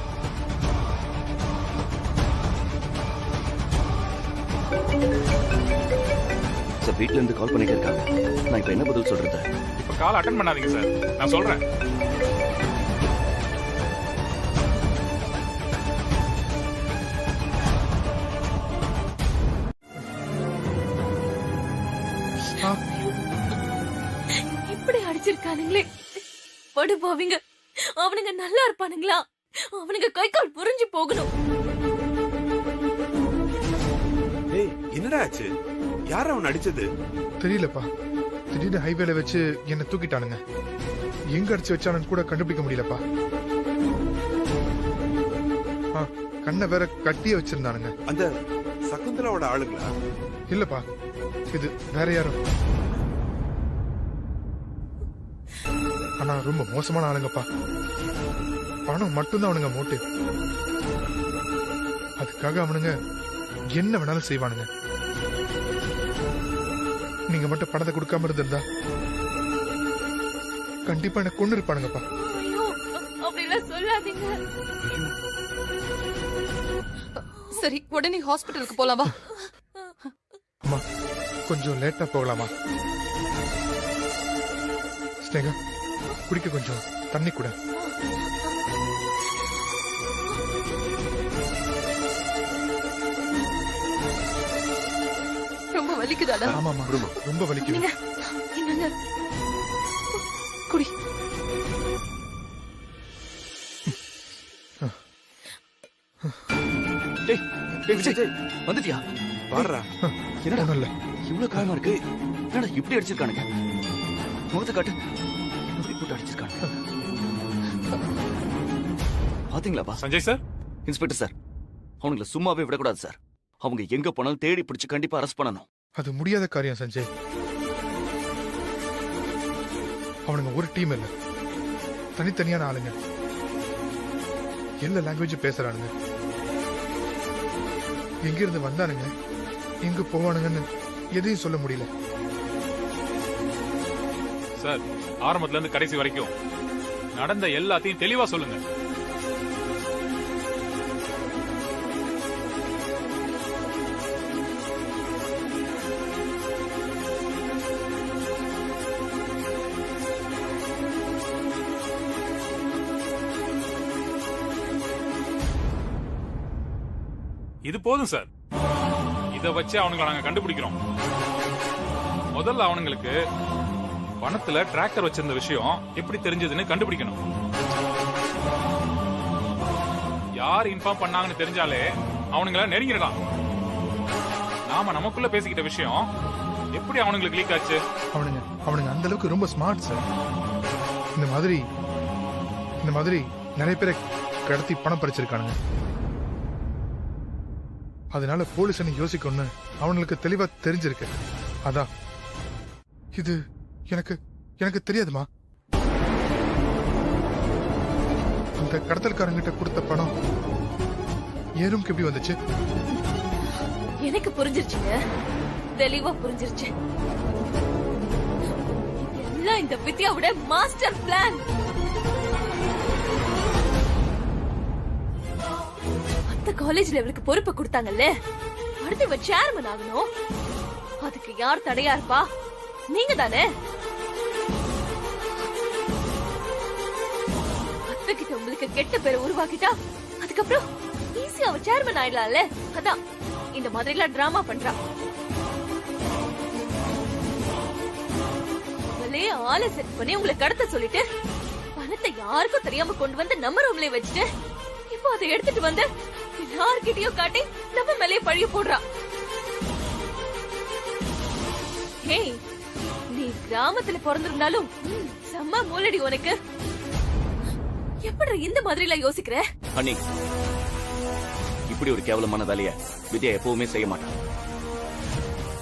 சார் வீட்ல இருந்து கால் பண்ணிட்டு இருக்காங்க. நான் இப்ப என்ன பதில் சொல்றது? இப்ப கால் அட்டெண்ட் பண்ணாதீங்க சார், நான் சொல்றேன். இப்படி அடிச்சிருக்கானுங்களே, படுபாவிங்க. அவனுங்க நல்லா இருப்பானுங்களா? அவனுங்க கை கால் புரிஞ்சு போகணும். ஏய் என்னடா ஆச்சு? யார் அவன் அடிச்சது? தெரியலப்பா, திடீர்னு ஹைவேல வச்சு என்ன தூக்கிட்டானுங்க. எங்க அடிச்சு வச்சானு கூட கண்டுபிடிக்க முடியலப்பா. கண்ணை வேற கட்டியே வச்சிருந்தானுங்க. அந்த சகுந்தலாவோட ஆளுங்களா? இல்லப்பா, இது வேற யாரும். ஆனா ரொம்ப மோசமான ஆளுங்கப்பா. பணம் மட்டும்தான் அவனுங்க மோட்டிவ். அதுக்காக அவனுங்க என்ன வேணாலும் செய்வானுங்க. நீங்க மட்டும் பணத்தை கொடுக்காம இருந்திருந்தா கண்டிப்பா என்ன கொண்டு இருப்பானுங்கப்பா. ஐயோ அப்படிலாம் சொல்லாதீங்க. சரி, உடனே ஹாஸ்பிட்டலுக்கு போலாமா? அம்மா கொஞ்சம் லேட்டா போகலாமா? ஸ்னேகா, குடிக்க கொஞ்சம் தண்ணி கூட. ரொம்ப வலிக்குதாடா? ஆமாமா, ரொம்ப வலிக்குது. என்னங்க குடி. விஜய் வந்துட்டியா? பாடுறா, என்னடா இல்ல இவ்வளவு காயமா இருக்கு? என்னடா இப்படி அடிச்சிருக்கானுங்க? முகத்தை காட்டு. போட்டு அடிச்சிருக்கானுங்க. பாத்தீங்களாப்பா? சஞ்சய் சார், இன்ஸ்பெக்டர் சார், அவனுங்களை சும்மாவே விடக்கூடாது சார். அவங்க எங்க போனாலும் தேடி பிடிச்சு கண்டிப்பா அரெஸ்ட் பண்ணணும். அது முடியாத காரியம் சஞ்சய். அவனுங்க ஒரு டீம் இல்ல, தனித்தனியான ஆளுங்க. எல்லா லாங்குவேஜ் பேசுறானுங்க. எங்க இருந்து வந்தானுங்க, எங்க போவானுங்கன்னு எதையும் சொல்ல முடியல. சார், ஆரம்பத்துல இருந்து கடைசி வரைக்கும் நடந்த எல்லாத்தையும் தெளிவா சொல்லுங்க. இது போதும் சார். இத வச்சு அவனுங்களை நாங்க கண்டுபிடிக்கிறோம். முதல்ல அவனுங்களுக்கு பணத்துல டிராக்டர் வச்சிருந்த விஷயம் எப்படி தெரிஞ்சதுன்னு கண்டுபிடிக்கணும். யார் இன்ஃபார்ம் பண்ணாங்கன்னு தெரிஞ்சாலே அவனுங்களை நெருங்கிடலாம். நாம நமக்குள்ள பேசிக்கிட்ட விஷயம் எப்படி அவனுங்களுக்கு லீக் ஆச்சு? அவனுங்க அந்த அளவுக்கு ரொம்ப ஸ்மார்ட் சார். இந்த மாதிரி நிறைய பேரை கடத்தி பணம் பறிச்சிருக்கானுங்க. அதனால போலீஸ் யோசிக்கணும்னு அவனுக்கு தெளிவா தெரிஞ்சிருக்கு. அதான் இது எனக்கு தெரியாதுமா. அந்த கடத்தல்காரங்கிட்ட கொடுத்த பணம் என் ரூம்க்கு எப்படி வந்துச்சு? எனக்கு புரிஞ்சிருச்சுங்க, தெளிவா புரிஞ்சிருச்சு. எல்லாம் இந்த வித்யாவோட மாஸ்டர் பிளான். அந்த காலேஜ்ல இவளுக்கு பொறுப்பை கொடுத்தாங்கல்ல, அடுத்து இவ சேர்மன் ஆகணும். அதுக்கு யார் தடையா இருப்பா? நீங்க தானே. அத்தைகிட்ட உங்களுக்கு கெட்ட பேரை உருவாக்கிட்டா அதுக்கப்புறம் ஈஸியா அவ சேர்மன் ஆயிடலாம்ல. அதான் இந்த மாதிரி எல்லாம் டிராமா பண்றா. அவளே ஆளை செட் பண்ணி உங்களை கடத்த சொல்லிட்டு பணத்தை யாருக்கும் தெரியாம கொண்டு வந்து நம்ம ரூம்ல வச்சுட்டு இப்போ அதை எடுத்துட்டு வந்து யார்கிட்டயோ காட்டி நம்ம மேலே பழிய போடுறா. ஹே, நீ கிராமத்துல பிறந்திருந்தாலும் செம்ம மூலடி உனக்கு. எப்படி இந்த மாதிரி எல்லாம் யோசிக்கிற? அண்ணி, இப்படி ஒரு கேவலமான வேலைய வித்யா எப்பவுமே செய்ய மாட்டான்.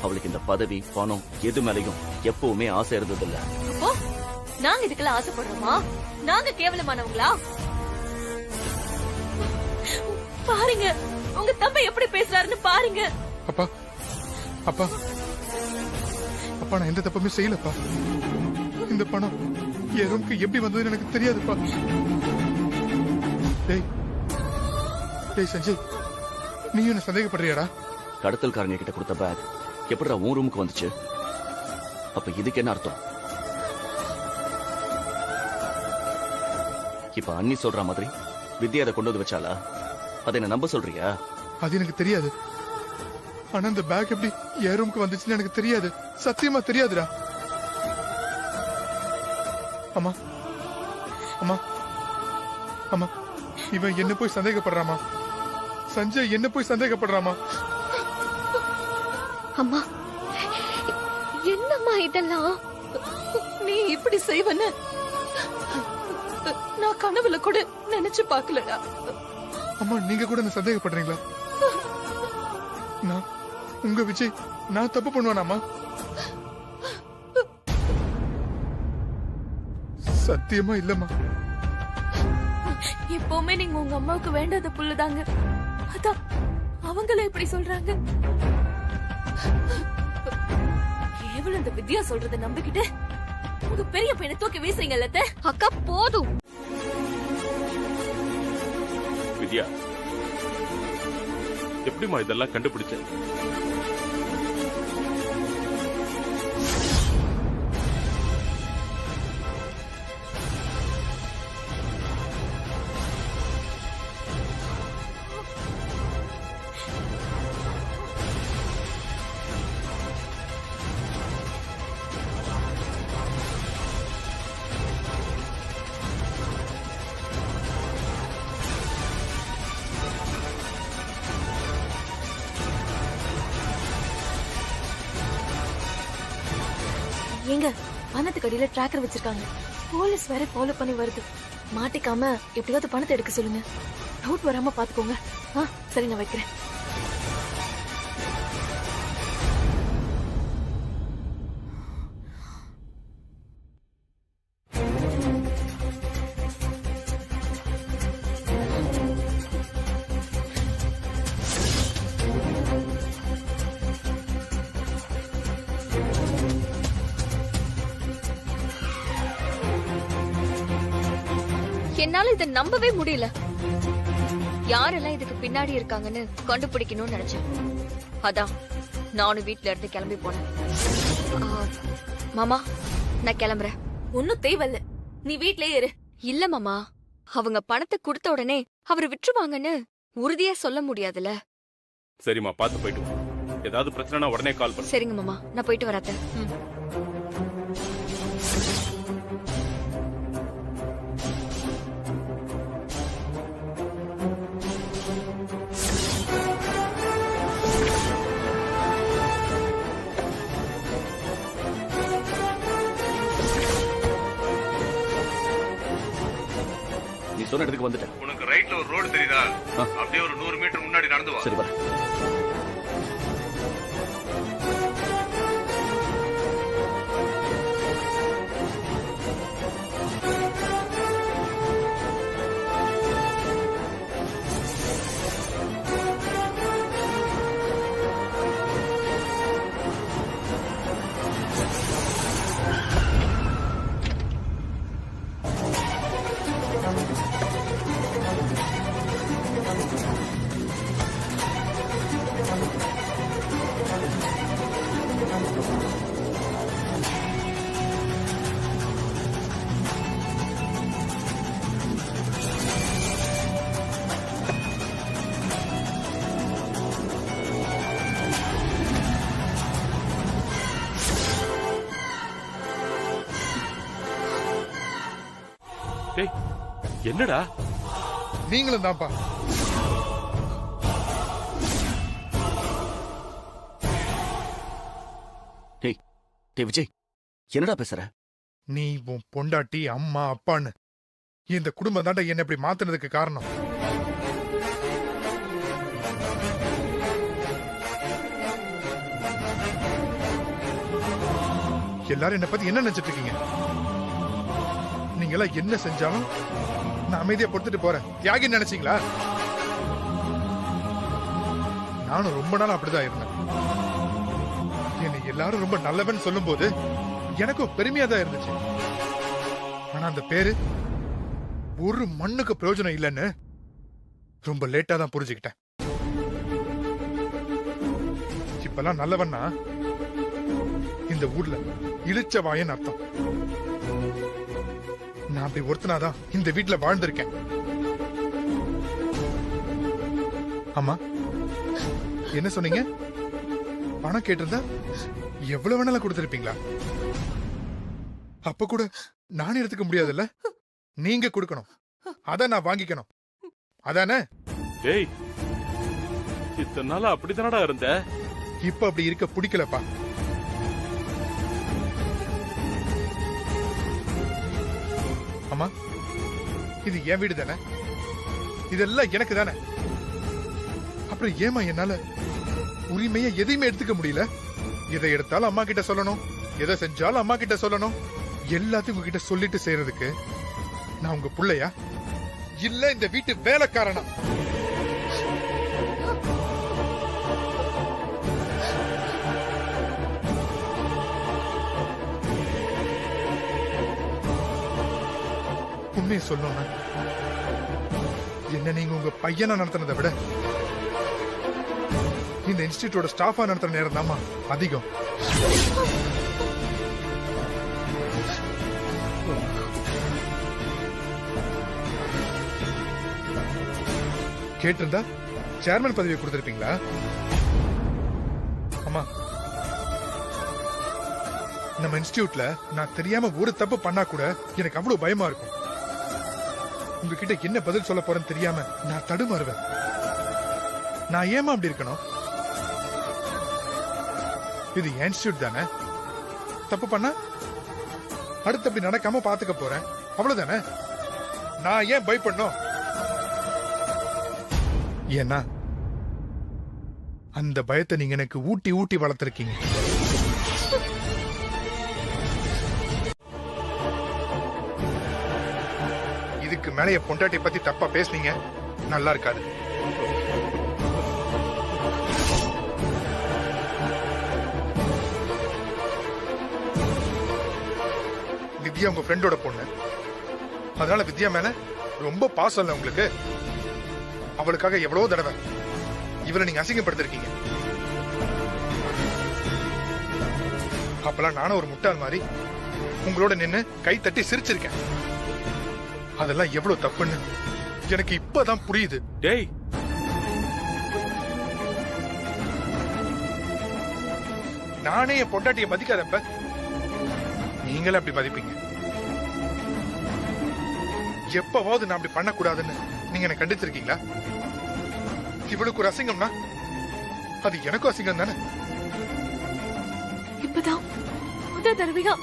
அவளுக்கு இந்த பதவி பணம் எது மேலையும் எப்பவுமே ஆசை இருந்தது இல்ல. அப்போ நாங்க இதுக்கெல்லாம் ஆசைப்படுறோமா? நாங்க கேவலமானவங்களா? பாருங்க உங்க தம்பி எப்படி பேசுறாருன்னு பாருங்க. அப்பா அப்பா அப்பா, நான் எந்த தப்புமே செய்யலப்பா. இந்த பணம் என் ரூம்க்கு எப்படி வந்ததுன்னு எனக்கு தெரியாதுப்பா. டேய் சஞ்சய், நீ என்ன சந்தேகப்படுறியாடா? கடத்தல்காரங்க கிட்ட கொடுத்த பேக் எப்படிடா உன் ரூமுக்கு வந்துச்சு? அப்ப இதுக்கு என்ன அர்த்தம்? இப்ப அண்ணி சொல்ற மாதிரி வித்யா அதை கொண்டு வந்து வச்சாலா? அதை என்ன நம்ப சொல்றியா? அது எனக்கு தெரியாது. ஆனா இந்த பேக் எப்படி என் ரூமுக்கு வந்துச்சுன்னு எனக்கு தெரியாது. சத்தியமா தெரியாதுடா. அம்மா அம்மா அம்மா, இவன் என்ன போய் சந்தேகப்படுறாமா? சஞ்சய் என்ன போய் சந்தேகப்படுறாமா? அம்மா, என்னம்மா இதெல்லாம்? நீ இப்படி செய்வன்னு நான் கனவுல கூட நினைச்சு பார்க்கலடா. அம்மா, நீங்க கூட என்ன சந்தேகப்படுறீங்களா? நான் உங்க விஜய் நான் தப்பு பண்ணுவானாமா? சத்தியமா இல்லம்மா. எப்பவுமே நீங்க உங்க அம்மாவுக்கு வேண்டாத புள்ளுதாங்க. அதான் அவங்களும் இப்படி சொல்றாங்க. கேவலம் இந்த வித்யா சொல்றத நம்பிக்கிட்டு உங்க பெரிய பையனை தூக்கி வீசுறீங்கல்ல. அக்கா போதும். வித்யா, எப்படிமா இதெல்லாம் கண்டுபிடிச்ச? ஏங்க, பணத்துக்கு அடியில டிராக்கர் வச்சிருக்காங்க. போலீஸ் வேற ஃபாலோ பண்ணி வருது. மாட்டிக்காம எப்படியாவது பணத்தை எடுக்க சொல்லுங்க. டவுட் வராம பாத்துக்கோங்க. சரி, நான் வைக்கிறேன். என்னால இதை நம்பவே முடியல. யாரெல்லாம் இதுக்கு பின்னாடி இருக்காங்கன்னு கண்டுபிடிக்கணும்னு நினைச்சேன். அதான் நானும் வீட்ல இருந்து கிளம்பி போனேன். மாமா, நான் கிளம்புறேன். ஒன்னும் தேவையில்ல, நீ வீட்லயே இரு. இல்ல மாமா, அவங்க பணத்தை கொடுத்த உடனே அவரை விட்டுருவாங்கன்னு உறுதியா சொல்ல முடியாதுல. சரிம்மா, பார்த்து போயிட்டு வா. ஏதாவது பிரச்சனைனா உடனே கால் பண்ணு. சரிங்க மாமா, நான் போயிட்டு வரேன். நீ சொன்ன இடத்துக்கு வந்துட்டேன். உனக்கு ரைட்ல ஒரு ரோடு தெரியுதா? அப்படியே ஒரு 100 மீட்டர் முன்னாடி நடந்து வா. சரி வர. என்னடா? நீங்களும் தான்ப்பா. விஜய், என்னடா பேசுற? நீ உன் பொண்டாட்டி, அம்மா, அப்பான்னு இந்த குடும்பம் தாண்டா என்ன இப்படி மாத்துனதுக்கு காரணம். எல்லாரும் என்ன பத்தி என்ன நினைச்சிட்டு இருக்கீங்க? நீங்க எல்லாம் என்ன செஞ்சாலும் நான் அமைதியா பொறுத்துட்டு போறேன். தியாகின்னு நினைச்சீங்களா? நானும் ரொம்ப நாள் அப்படிதான் இருந்தேன். என்னை எல்லாரும் ரொம்ப நல்லவன் சொல்லும் போது எனக்கும் பெருமையா தான் இருந்துச்சு. ஆனா அந்த பேரு ஒரு மண்ணுக்கு பிரயோஜனம் இல்லைன்னு ரொம்ப லேட்டா தான் புரிஞ்சுக்கிட்டேன். இப்பெல்லாம் நல்லவன்னா இந்த ஊர்ல இழிச்சவாயன்னு அர்த்தம். நான் அப்படி ஒருத்தனாதான் இந்த வீட்டுல வாழ்ந்திருக்கேன். அம்மா, என்ன சொன்னீங்க? பணம் கேட்டிருந்தா எவ்வளவு வேணாலும் கொடுத்திருப்பீங்களா? அப்ப கூட நான் எடுத்துக்க முடியாதுல்ல, நீங்க கொடுக்கணும். அத நான் வாங்கிக்கணும். அதானே? ஏய், இத்தனை நாளா அப்படித்தானடா இருந்த. இப்ப அப்படி இருக்க பிடிக்கலப்பா. அம்மா, இது என் வீடு தானே, இதெல்லாம் எனக்கு தானே. அப்புறம் ஏமா என்னால உரிமையை எதையுமே எடுத்துக்க முடியல? எதை எடுத்தாலும் அம்மா கிட்ட சொல்லணும், எதை செஞ்சாலும் அம்மா கிட்ட சொல்லணும். எல்லாத்தையும் உங்ககிட்ட சொல்லிட்டு செய்யறதுக்கு நான் உங்க புள்ளையா இல்ல இந்த வீட்டு வேலைக்காரனா? உண்மையை சொல்லணும்னா என்ன நீங்க உங்க பையனா நடத்தினதை விட இந்த இன்ஸ்டிடியூட்டோட ஸ்டாஃபா நடத்துற நேரம் தாமா அதிகம். கேட்டிருந்தா சேர்மன் பதவியை கொடுத்திருப்பீங்களா? அம்மா, நம்ம இன்ஸ்டிடியூட்ல நான் தெரியாம ஒரு தப்பு பண்ணா கூட எனக்கு அவ்வளவு பயமா இருக்கும். உங்ககிட்ட என்ன பதில் சொல்ல போறேன்னு தெரியாம நான் தடுமாறுவேன். நான் ஏமா அப்படி இருக்கணும்? இது இன்ஸ்டிடியூட் தானே. தப்பு பண்ணா அடுத்து அப்படி நடக்காம பாத்துக்க போறேன், அவ்வளவுதானே. நான் ஏன் பயப்படணும்? ஏன்னா அந்த பயத்தை நீங்க எனக்கு ஊட்டி ஊட்டி வளர்த்திருக்கீங்க. இதுக்கு மேல என் பொண்டாட்டி பத்தி தப்பா பேசுனீங்க, நல்லா இருக்காது. வித்யா உங்க ஃப்ரெண்டோட பொண்ணு, அதனால வித்யா மேல ரொம்ப பாசம் இல்ல உங்களுக்கு? அவளுக்காக எவ்வளவு தடவை இவரை நீங்க அசிங்கப்படுத்திருக்கீங்க. அப்பெல்லாம் நானும் ஒரு முட்டாள் மாதிரி உங்களோட நின்னு கை தட்டி சிரிச்சிருக்கேன். அதெல்லாம் எவ்வளவு தப்புன்னு எனக்கு இப்பதான் புரியுது. டேய், நானே என் பொண்டாட்டியை மதிக்காதப்ப நீங்களே அப்படி மதிப்பீங்க. எப்பவாவது நான் அப்படி பண்ணக்கூடாதுன்னு நீங்க என்ன கண்டிச்சிருக்கீங்களா? இவளுக்கு ஒரு அசிங்கம்னா அது எனக்கும் அசிங்கம் தானே. இப்பதான் முதல் தடவையா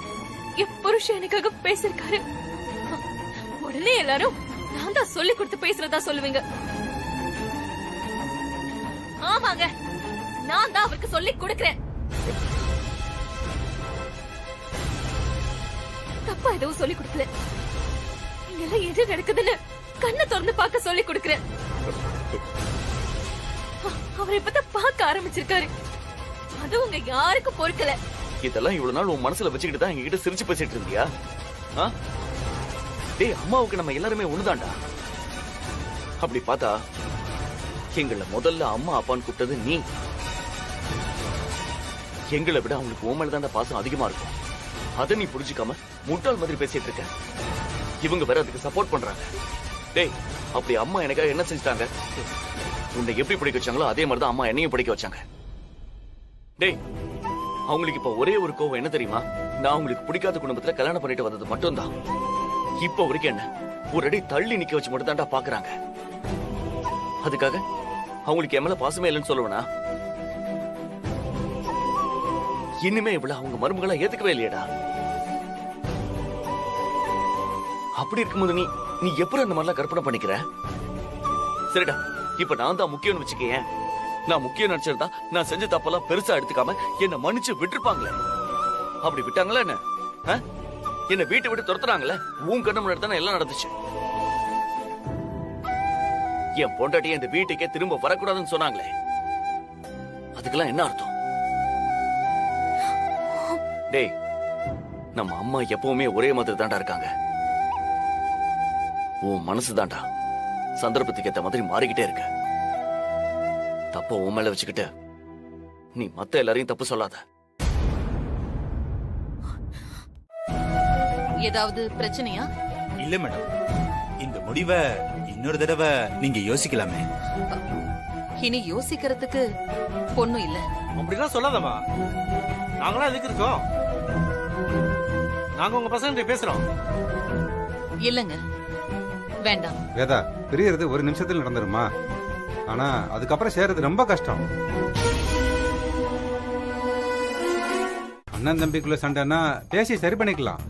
என் புருஷன் எனக்காக பேசிருக்காரு. உடனே எல்லாரும் நான் தான் சொல்லி கொடுத்து பேசுறதா சொல்லுவீங்க. ஆமாங்க, நான் தான் அவருக்கு சொல்லி கொடுக்கிறேன். தப்பா எதுவும் சொல்லி கொடுக்கல. இங்கெல்லாம் எது நடக்குதுன்னு கண்ணை திறந்து பார்க்க சொல்லி கொடுக்கிறேன். அவர் இப்பதான் பார்க்க ஆரம்பிச்சிருக்காரு. அது உங்க யாருக்கும் பொறுக்கல. இதெல்லாம் இவ்வளவு நாள் உன் மனசுல வச்சுக்கிட்டு தான் எங்ககிட்ட சிரிச்சு பேசிட்டு இருந்தியா? டேய், அம்மாவுக்கு நம்ம எல்லாருமே ஒண்ணுதான்டா. அப்படி பார்த்தா எங்களை முதல்ல அம்மா அப்பான்னு கூப்பிட்டது நீ. எங்களை விட அவங்களுக்கு உன் மேலதான்டா பாசம் அதிகமா இருக்கும். அதை நீ புரிஞ்சுக்காம முட்டாள் மாதிரி பேசிட்டு இருக்க. இவங்க வேற அதுக்கு சப்போர்ட் பண்றாங்க. டேய், அப்படி அம்மா எனக்காக என்ன செஞ்சுட்டாங்க? உன்னை எப்படி படிக்க வச்சாங்களோ அதே மாதிரிதான் அம்மா என்னையும் படிக்க வச்சாங்க. டேய், அவங்களுக்கு இப்ப ஒரே ஒரு கோவம் என்ன தெரியுமா? நான் அவங்களுக்கு பிடிக்காத குடும்பத்துல கல்யாணம் பண்ணிட்டு வந்தது மட்டும்தான். இப்ப வரைக்கும் என்ன ஒரு அடி தள்ளி நிக்க வச்சு மட்டும் தான்டா பாக்குறாங்க. அதுக்காக அவங்களுக்கு என் மேல பாசமே இல்லைன்னு சொல்லுவேனா? இனிமே இவ்வளவு அவங்க மருமகளா ஏத்துக்கவே இல்லையடா. அப்படி இருக்கும்போது நீ நீ எப்படி அந்த மாதிரிலாம் கற்பனை பண்ணிக்கிற? சரிடா, இப்ப நான் தான் முக்கியம்னு வச்சுக்கேன். நான் முக்கியம் நினைச்சிருந்தா நான் செஞ்ச தப்பெல்லாம் பெருசா எடுத்துக்காம என்ன மன்னிச்சு விட்டுருப்பாங்களே. அப்படி விட்டாங்களா என்ன? என்ன வீட்டை விட்டு துரத்துறாங்களே. உன் கண்ணு முன்னாடி தானே எல்லாம் நடந்துச்சு. என் பொண்டாட்டியை இந்த வீட்டுக்கே திரும்ப வரக்கூடாதுன்னு சொன்னாங்களே. அதுக்கெல்லாம் என்ன அர்த்தம்? டேய், நம்ம அம்மா எப்பவுமே ஒரே மாதிரி தாண்டா இருக்காங்க. உன் மனசு தாண்டா சந்தர்ப்பத்துக்கு ஏத்த மாதிரி மாறிக்கிட்டே இருக்க. தப்ப உன் மேல வச்சுக்கிட்டு நீ மத்த எல்லாரையும் தப்பு சொல்லாத. ஏதாவது பிரச்சனையா? இல்ல மேடம், இந்த முடிவை இன்னொரு தடவை நீங்க யோசிக்கலாமே. இனி யோசிக்கிறதுக்கு பொண்ணும் இல்ல. அப்படிலாம் சொல்லாதம்மா. நாங்களாம் எதுக்கு இருக்கோம்? நாங்க உங்க பசங்க பேசுறோம். இல்லங்க, வேண்டாம். வேதா, பிரியறது ஒரு நிமிஷத்துல நடந்துருமா? ஆனா அதுக்கப்புறம் சேர்றது ரொம்ப கஷ்டம். அண்ணன் தம்பிக்குள்ள சண்டைன்னா பேசி சரி பண்ணிக்கலாம்.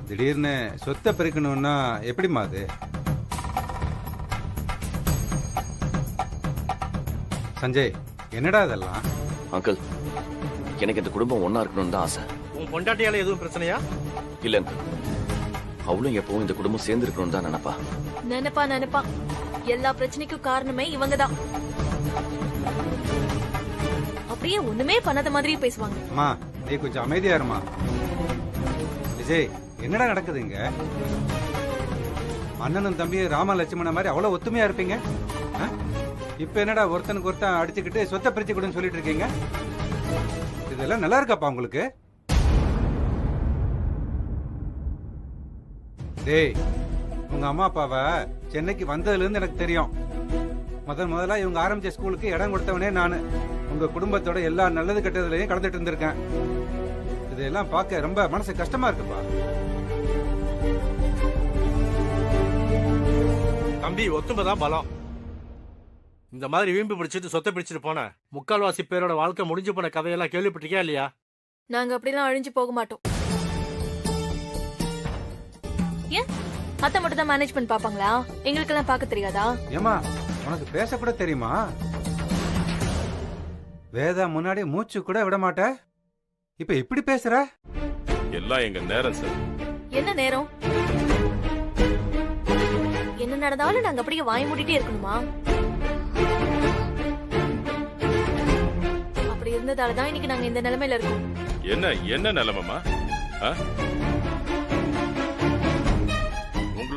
திடீர்னு சொத்தை பிரிக்கணும்னா எப்படிமா அது? சஞ்சய், என்னடா இதெல்லாம்? அங்கிள், எனக்கு இந்த குடும்பம் ஒன்னா இருக்கணும்னு தான் ஆசை. உன் பொண்டாட்டியால எதுவும் பிரச்சனையா? இல்லங்க, அவளும் எப்பவும் இந்த குடும்பம் சேர்ந்து இருக்கணும்னு தான் நினைப்பா. நினைப்பா எல்லா பிரச்சனைக்கும் காரணமே இவங்கதான். அப்படியே ஒண்ணுமே பண்ணாத மாதிரி பேசுவாங்க. அம்மா, நீ கொஞ்சம் அமைதியா இருமா. விஜய், என்னடா நடக்குது இங்க? அண்ணனும் தம்பியும் ராம லட்சுமண மாதிரி அவ்வளவு ஒத்துமையா இருப்பீங்க. இப்ப என்னடா ஒருத்தனுக்கு ஒருத்தன் அடிச்சுக்கிட்டு சொத்தை பிரிச்சு கொடுன்னு சொல்லிட்டு இருக்கீங்க? இதெல்லாம் நல்லா இருக்காப்பா உங்களுக்கு? டேய், உங்க அம்மா அப்பாவை சென்னைக்கு வந்ததுல இருந்து எனக்கு தெரியும். முதல்ல இவங்க ஆரம்பிச்ச ஸ்கூலுக்கு இடம் கொடுத்தவனே நானு. உங்க குடும்பத்தோட எல்லா நல்லது கெட்டதுலயும் கலந்துட்டு இருந்திருக்கேன். இதெல்லாம் பார்க்க ரொம்ப மனசு கஷ்டமா இருக்குப்பா. தம்பி, ஒத்துமைதான் பலம். இந்த மாதிரி வீம்பு பிடிச்சிட்டு சொத்தை பிடிச்சிட்டு போன முக்கால்வாசி பேரோட வாழ்க்கை முடிஞ்சு போன கதையெல்லாம் கேள்விப்பட்டிருக்கியா இல்லையா? நாங்க அப்படிலாம் அழிஞ்சு போக மாட்டோம். ஏன் அத்தை மட்டும் தான் மேனேஜ்மெண்ட் பாப்பாங்களா? எங்களுக்கு எல்லாம் பார்க்க தெரியாதா? ஏமா, உனக்கு பேச கூட தெரியுமா? வேதா முன்னாடி மூச்சு கூட விட மாட்ட, இப்ப இப்படி பேசுற? எல்லாம் எங்க நேரம் சார். என்ன நேரம்? என்ன நடந்தாலும் நாங்க அப்படியே வாய் மூடிட்டே இருக்கணுமா? அப்படி இருந்ததாலதான் இன்னைக்கு நாங்க இந்த நிலைமையில இருக்கோம். என்ன நிலைமைமா?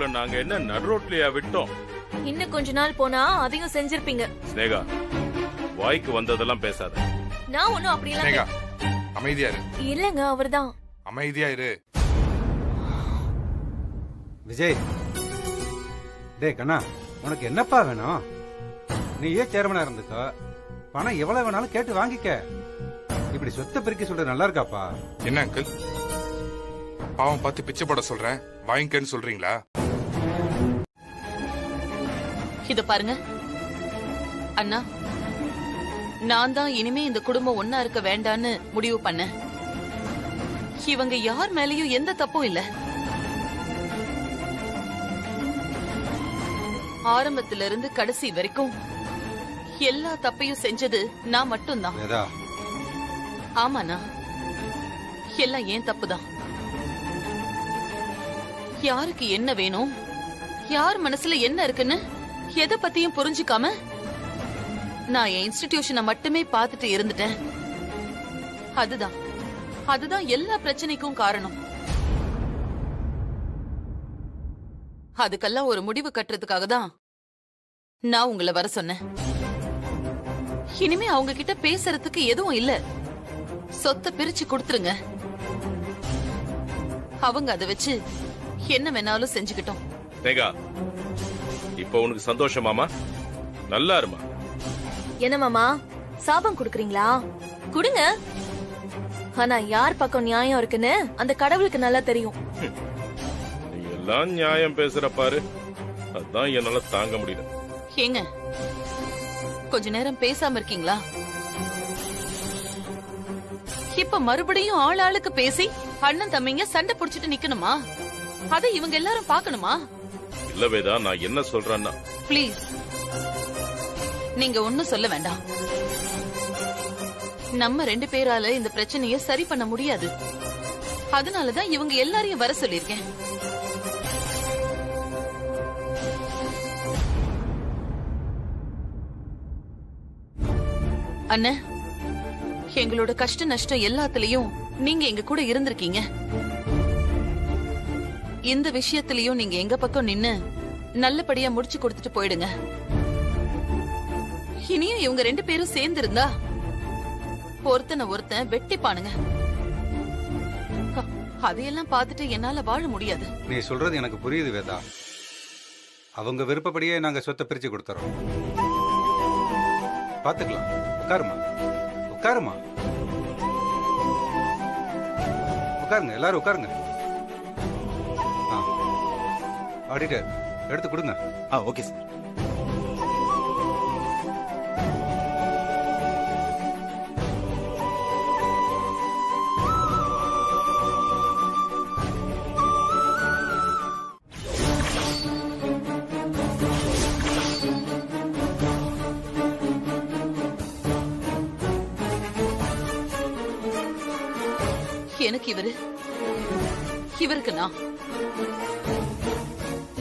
அவளை நாங்க என்ன நடுரோட்லயா விட்டோம்? இன்னும் கொஞ்ச நாள் போனா அதையும் செஞ்சிருப்பீங்க. ஸ்னேகா, வாய்க்கு வந்ததெல்லாம் பேசாத. நான் ஒண்ணும் அப்படிலாம் ஸ்னேகா, அமைதியா இரு. இல்லங்க, அவர்தான். அமைதியா இரு. விஜய், டேய் கண்ணா, உனக்கு என்னப்பா வேணும்? நீ ஏன் சேர்மனா இருந்துக்கோ, பணம் எவ்வளவு வேணாலும் கேட்டு வாங்கிக்க. இப்படி சொத்தை பிரிக்க சொல்றது நல்லா இருக்காப்பா? என்ன அங்கிள், பாவம் பார்த்து பிச்சை போட சொல்றேன், வாங்கிக்கன்னு சொல்றீங்களா? இத பாருங்க அண்ணா, நான் தான் இனிமே இந்த குடும்பம் ஒன்னா இருக்க வேண்டான்னு முடிவு பண்ணேன். இவங்க யார் மேலயும் எந்த தப்பும் இல்ல. ஆரம்பத்துல இருந்து கடைசி வரைக்கும் எல்லா தப்பையும் செஞ்சது நான் மட்டும்தான். ஆமாண்ணா, எல்லாம் ஏன் தப்புதான். யாருக்கு என்ன வேணும், யார் மனசுல என்ன இருக்குன்னு எதை பத்தியும் புரிஞ்சுக்காம நான் என் இன்ஸ்டிடியூஷனை மட்டுமே பார்த்துட்டு இருந்துட்டேன். அதுதான் எல்லா பிரச்சனைக்கும் காரணம். அதுக்கெல்லாம் ஒரு முடிவு கட்டுறதுக்காக தான் நான் உங்களை வர சொன்னேன். இனிமே அவங்க கிட்ட பேசுறதுக்கு எதுவும் இல்ல. சொத்தை பிரிச்சு கொடுத்துருங்க. அவங்க அதை வச்சு என்ன வேணாலும் செஞ்சுக்கிட்டோம். ஸ்னேகா, இப்ப உனக்கு சந்தோஷமாமா? நல்லா இருமா. என்ன மாமா, சாபம் குடுக்குறீங்களா? குடுங்க. ஆனா யார் பக்கம் நியாயம் இருக்குன்னு அந்த கடவுளுக்கு நல்லா தெரியும். நீ எல்லாம் நியாயம் பேசுற பாரு, அதான் என்னால தாங்க முடியல. ஏங்க, கொஞ்ச நேரம் பேசாம இருக்கீங்களா? இப்ப மறுபடியும் ஆள் ஆளுக்கு பேசி அண்ணன் தம்பிங்க சண்டை புடிச்சிட்டு நிக்கணுமா? அதை இவங்க எல்லாரும் பாக்கணுமா? இல்ல வேதா, நான் என்ன சொல்றேன்னா, பிளீஸ் நீங்க ஒண்ணும் சொல்ல வேண்டாம். நம்ம 2 பேரால இந்த பிரச்சனைய சரி பண்ண முடியாது. அதனாலதான் இவங்க எல்லாரையும் வர சொல்லிருக்கேன். அண்ணா, எங்களோட கஷ்ட நஷ்டம் எல்லாத்துலயும் நீங்க எங்க கூட இருந்திருக்கீங்க. இந்த விஷயத்திலயும் நீங்க எங்க பக்கம் நின்னு நல்லபடியா முடிச்சு கொடுத்துட்டு போயிடுங்க. இனியும் இவங்க 2 பேரும் சேர்ந்து இருந்தா ஒருத்தனை ஒருத்தன் வெட்டிப்பானுங்க. அதையெல்லாம் பார்த்துட்டு என்னால வாழ முடியாது. நீ சொல்றது எனக்கு புரியுது வேதா. அவங்க விருப்பப்படியே நாங்க சொத்தை பிரிச்சு கொடுத்துறோம். பாத்துக்கலாம். உட்காருமா, உட்காருமா, உட்காருங்க. எல்லாரும் உட்காருங்க. ஆடிட்டர், எடுத்து கொடுங்க. Okay sir. எனக்கு இவருக்கு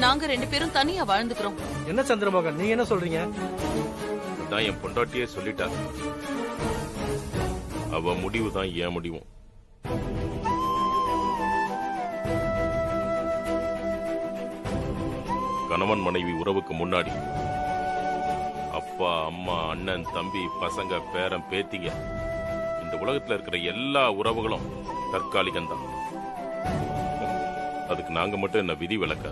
நாங்க 2 பேரும் தனியா வாழ்ந்துக்கிறோம். என்ன சந்திரமோகன், நீங்க என்ன சொல்றீங்க? அதான் என் பொண்டாட்டியே சொல்லிட்டா. அவ முடிவு தான் என் முடிவும். கணவன் மனைவி உறவுக்கு முன்னாடி அப்பா, அம்மா, அண்ணன், தம்பி, பசங்க, பேரன், பேத்திங்க, இந்த உலகத்துல இருக்கிற எல்லா உறவுகளும் தற்காலிகம்தான். அதுக்கு நாங்க மட்டும் என்ன விதி விலக்க?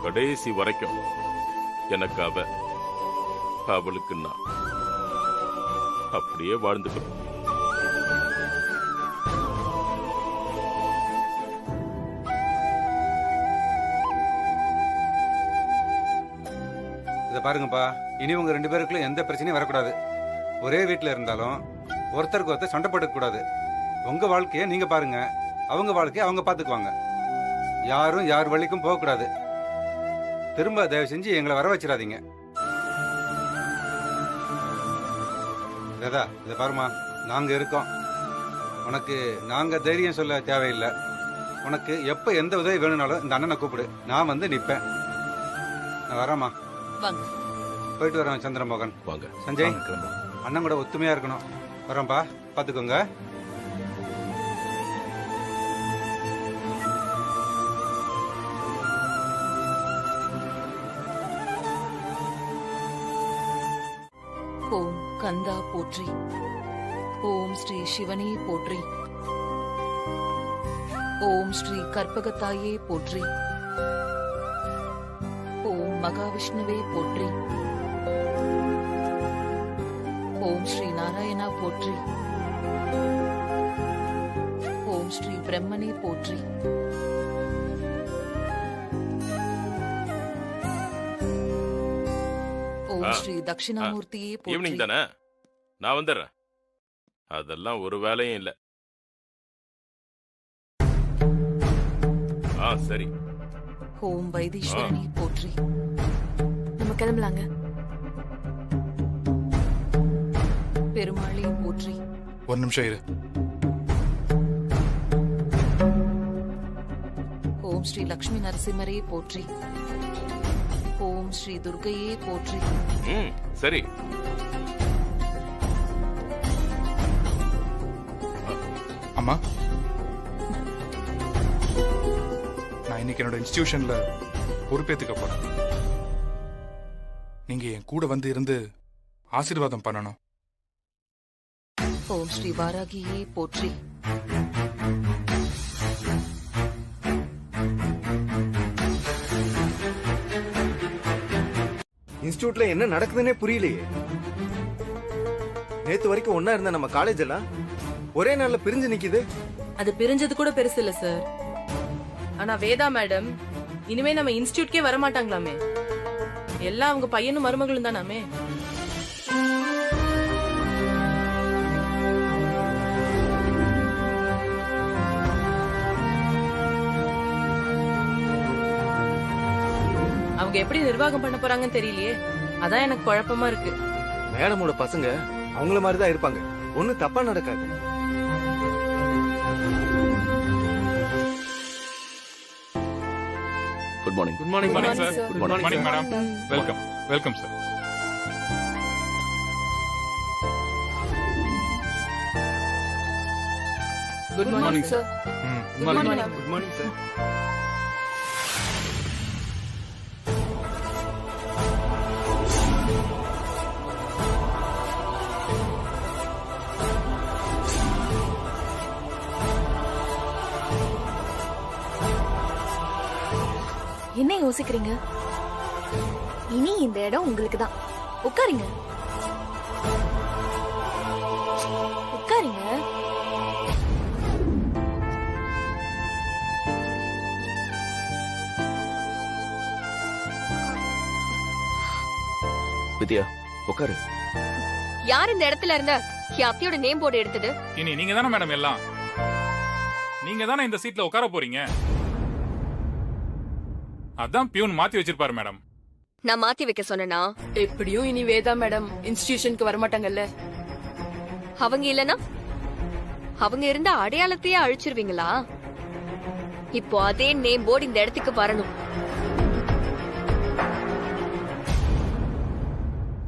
கடைசி வரைக்கும் எனக்கு அவளுக்கு நான் அப்படியே வாழ்ந்துக்கிறோம். இத பாருங்கப்பா, இனி உங்க 2 பேருக்குள்ள எந்த பிரச்சனையும் வரக்கூடாது. ஒரே வீட்டுல இருந்தாலும் ஒருத்தருக்கு ஒருத்தர் சண்டை போடக் கூடாது. உங்க வாழ்க்கைய நீங்க பாருங்க, அவங்க வாழ்க்கைய அவங்க பாத்துக்குவாங்க. யாரும் யார் வழிக்கும் போக கூடாது. திரும்ப தயவு செஞ்சு எங்களை வர வச்சிடாதீங்க. வேதா, இத பாருமா, நாங்க இருக்கோம். உனக்கு நாங்க தைரியம் சொல்ல தேவையில்லை. உனக்கு எப்ப எந்த உதவி வேணும்னாலும் இந்த அண்ணனை கூப்பிடு, நான் வந்து நிப்பேன். நான் வரேம்மா. போயிட்டு வரேன் சந்திரமோகன். வாங்க. சஞ்சய், அண்ணன் கூட ஒத்துமையா இருக்கணும். வரேன்பா, பாத்துக்கோங்க. கந்தா போற்றி. ஓம் ஸ்ரீ சிவனே போற்றி. ஓம் ஸ்ரீ கற்பகத்தாயே போற்றி. ஓம் மகாவிஷ்ணுவே போற்றி. ஓம் ஸ்ரீ நாராயணா போற்றி. ஓம் ஸ்ரீ பிரம்மனே போற்றி. ஓம் ஸ்ரீ தட்சிணாமூர்த்தியே போற்றி. ஈவினிங் தானே, நான் வந்துடுறேன். அதெல்லாம் ஒரு வேலையும் இல்ல. சரி. ஓம் வைத்தீஸ்வரனே போற்றி. நம்ம கிளம்பலாங்க. பெருமாளே போற்றி. ஒரு நிமிஷம் இரு. ஓம் ஸ்ரீ லக்ஷ்மி நரசிம்மரே போற்றி. ஓம் ஸ்ரீ துர்க்கையே போற்றி. சரி. அம்மா, நான் இன்னைக்கு என்னோட இன்ஸ்டிடியூஷன்ல பொறுப்பேத்துக்க போறேன். நீங்க என் கூட வந்து இருந்து ஆசீர்வாதம் பண்ணணும். ஓம் ஸ்ரீ வாராகியே போற்றி. இன்ஸ்டிடியூட்ல என்ன நடக்குதுன்னே புரியலையே. நேத்து வரைக்கும் ஒன்னா இருந்த நம்ம காலேஜ் எல்லாம் ஒரே நாள்ல பிரிஞ்சு நிக்குது. அது பிரிஞ்சது கூட பெருசு இல்ல சார். ஆனா வேதா மேடம் இனிமே நம்ம இன்ஸ்டிடியூட்கே வர மாட்டாங்களாமே. எல்லாம் அவங்க பையனும் மருமகளும் தானாமே. அவங்க எப்படி நிர்வாகம் பண்ண போறாங்கன்னு தெரியலையே. அதான் எனக்கு குழப்பமா இருக்கு. மேடமோட பசங்க அவங்கள மாதிரிதான் இருப்பாங்க. ஒண்ணு தப்பா நடக்காது. Good morning. Good morning sir. Good morning madam. Welcome. Welcome sir. Good morning sir. Good morning. Good morning sir. என்ன யோசிக்கிறீங்க? இனி இந்த இடம் உங்களுக்கு தான். உட்காருங்க. உட்காருங்க. வித்யா, உட்காரு. யார் இந்த இடத்துல இருந்த என் அத்தையோட நேம் போர்டு எடுத்தது? இனி நீங்க தானே மேடம் எல்லாம். நீங்க தானே இந்த சீட்ல உட்கார போறீங்க. அதான் பியூன் மாத்தி வச்சிருப்பாரு மேடம். நான் மாத்தி வைக்க சொன்னா? எப்படியும் இனி வேதா மேடம் இன்ஸ்டிடியூஷனுக்கு வர மாட்டாங்கல்ல. அவங்க இல்லனா அவங்க இருந்த அடையாளத்தையே அழிச்சிருவீங்களா? இப்போ அதே நேம் போர்டு இந்த இடத்துக்கு வரணும்.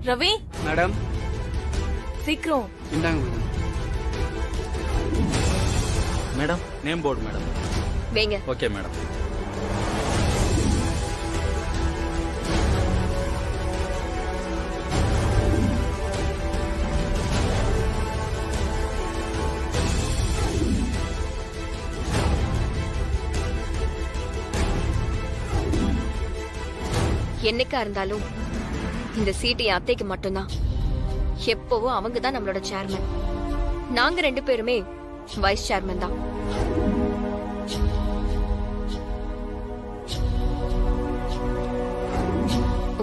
ரவி மேடம், சீக்கிரம் இந்தாங்க மேடம். Name board madam. வேங்க. Okay madam. என்னைக்கா இருந்தாலும் இந்த சீட்டு என் அத்தைக்கு மட்டும்தான். எப்பவும் அவங்க தான் நம்மளோட சேர்மன். நாங்க 2 பேருமே வைஸ் சேர்மன் தான்.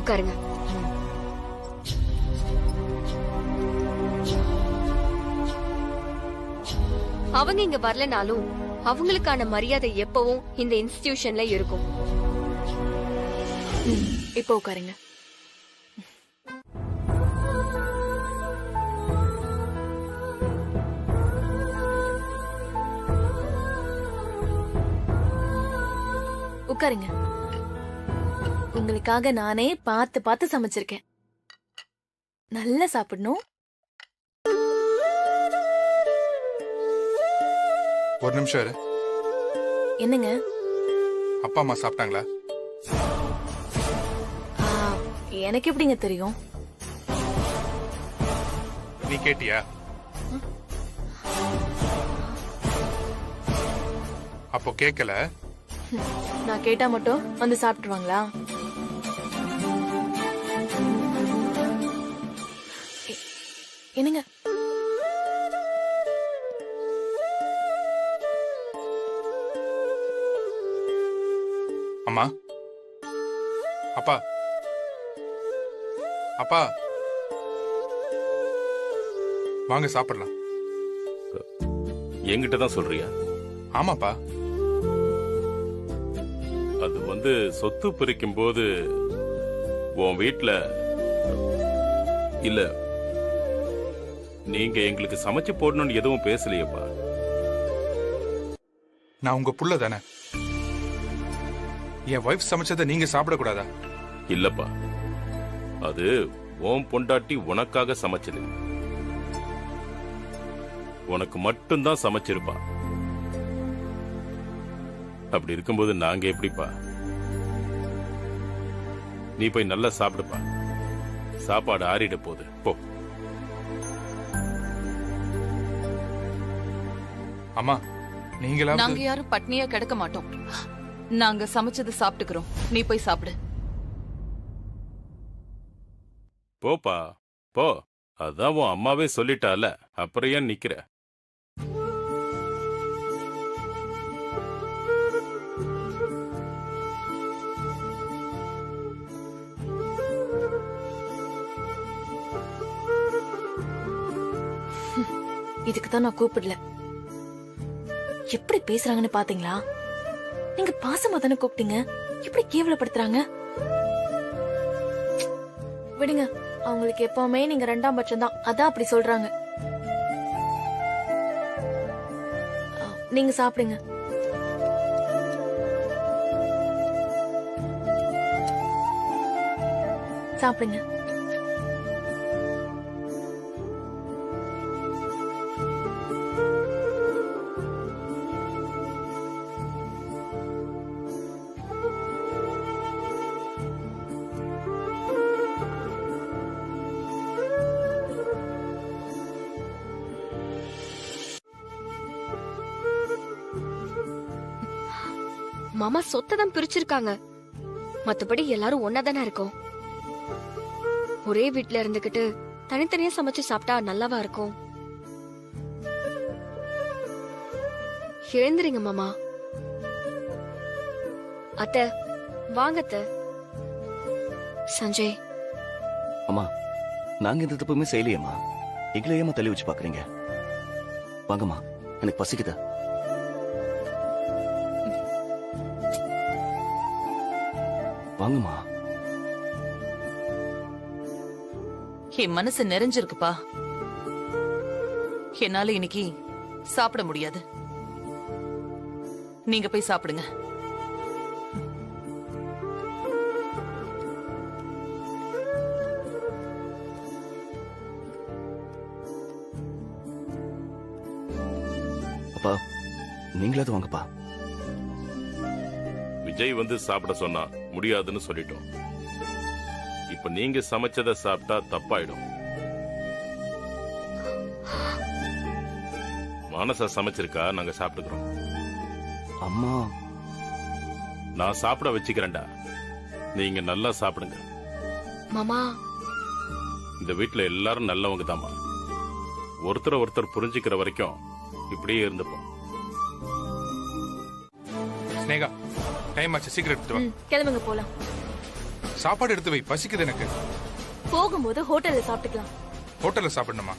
உட்காருங்க. அவங்க இங்க வரலனாலும் அவங்களுக்கான மரியாதை எப்பவும் இந்த இன்ஸ்டிடியூஷன்ல இருக்கும். இப்போ உட்காருங்க. உட்காருங்க. உங்களுக்காக நானே பார்த்து பார்த்து சமைச்சிருக்கேன். நல்லா சாப்பிடணும். ஒரு நிமிஷம் இரு. என்னங்க? அப்பா அம்மா சாப்பிட்டாங்களா? எனக்கு எப்படிங்க தெரியும்? நீ கேட்டியா? அப்போ கேட்கல. நான் கேட்டா மட்டும் வந்து சாப்பிட்டுருவாங்களா? என்னங்க அம்மா, அப்பா, அப்பா, வாங்க சாப்பிடலாம். என்கிட்ட தான் சொல்றியா? ஆமாப்பா. அது சொத்து பிரிக்கும் போது உன் வீட்ல இல்ல நீங்க எங்களுக்கு சமைச்சு போடணும்னு எதுவும் பேசலையப்பா. நான் உங்க புள்ள தானே. என் வைஃப் சமைச்சதை நீங்க சாப்பிடக்கூடாதா? இல்லப்பா, அது உன் பொண்டாட்டி உனக்காக சமைச்சது. உனக்கு மட்டும்தான் சமைச்சிருப்பா. அப்படி இருக்கும்போது நாங்க எப்படிப்பா? நீ போய் நல்லா சாப்பிடுப்பா. சாப்பாடு ஆறிட போகுது, போ. அம்மா, நீங்களா? நாங்க யாரும் பட்னியா கிடக்க மாட்டோம். நாங்க சமைச்சது சாப்பிட்டுக்கிறோம். நீ போய் சாப்பிடு. போப்பா போ. அதான் உன் அம்மாவே சொல்லிட்டால, அப்புறம் ஏன் நிக்கிற? இதுக்கு தான் நான் கூப்பிடல. எப்படி பேசுறாங்கன்னு பாத்தீங்களா? நீங்க பாசமா தானே கூப்பிட்டீங்க, எப்படி கேவலப்படுத்துறாங்க? விடுங்க, அவங்களுக்கு எப்பவுமே நீங்க ரெண்டாம் பட்சம் தான், அதான் அப்படி சொல்றாங்க. நீங்க சாப்பிடுங்க. சாப்பிடுங்க. மாமா சொத்தை தான் பிரிச்சிருக்காங்க, மத்தபடி எல்லாரும் ஒன்னாதானே இருக்கோம். ஒரே வீட்ல இருந்துகிட்டு தனித்தனியா சமைச்சு சாப்பிட்டா நல்லாவா இருக்கும்? எழுந்துறீங்க மாமா. அத்தை வாங்க அத்தை. சஞ்சய், அம்மா, நாங்க எந்த தப்புமே செய்யலையம்மா. எங்களை ஏமா தள்ளி வச்சு பாக்குறீங்க? வாங்கம்மா, எனக்கு பசிக்குதா. வாங்கம்மா. என் மனசு நிறைஞ்சிருக்குப்பா. என்னால இன்னைக்கு சாப்பிட முடியாது. நீங்க போய் சாப்பிடுங்க. அப்பா, நீங்களாவது வாங்கப்பா. விஜய் சாப்பிட சொன்னா முடியாதுன்னு சொல்லிட்டோம். இப்ப நீங்க சமைச்சதை சாப்பிட்டா தப்பாயிடும். மானசா சமைச்சிருக்கா, நாங்க சாப்பிட்டுக்கிறோம். அம்மா, நான் சாப்பிட வச்சுக்கிறேன்டா, நீங்க நல்லா சாப்பிடுங்க. மாமா, இந்த வீட்டுல எல்லாரும் நல்லவங்க தாமா. ஒருத்தர் புரிஞ்சுக்கிற வரைக்கும் இப்படியே இருந்துப்போம். ஸ்னேகா, டைம் ஆச்சு, சீக்கிரம் எடுத்துட்டு வா. கிளம்புங்க போலாம். சாப்பாடு எடுத்து வை, பசிக்குது எனக்கு. போகும்போது ஹோட்டல்ல சாப்பிட்டுக்கலாம். ஹோட்டல்ல சாப்பிடணுமா?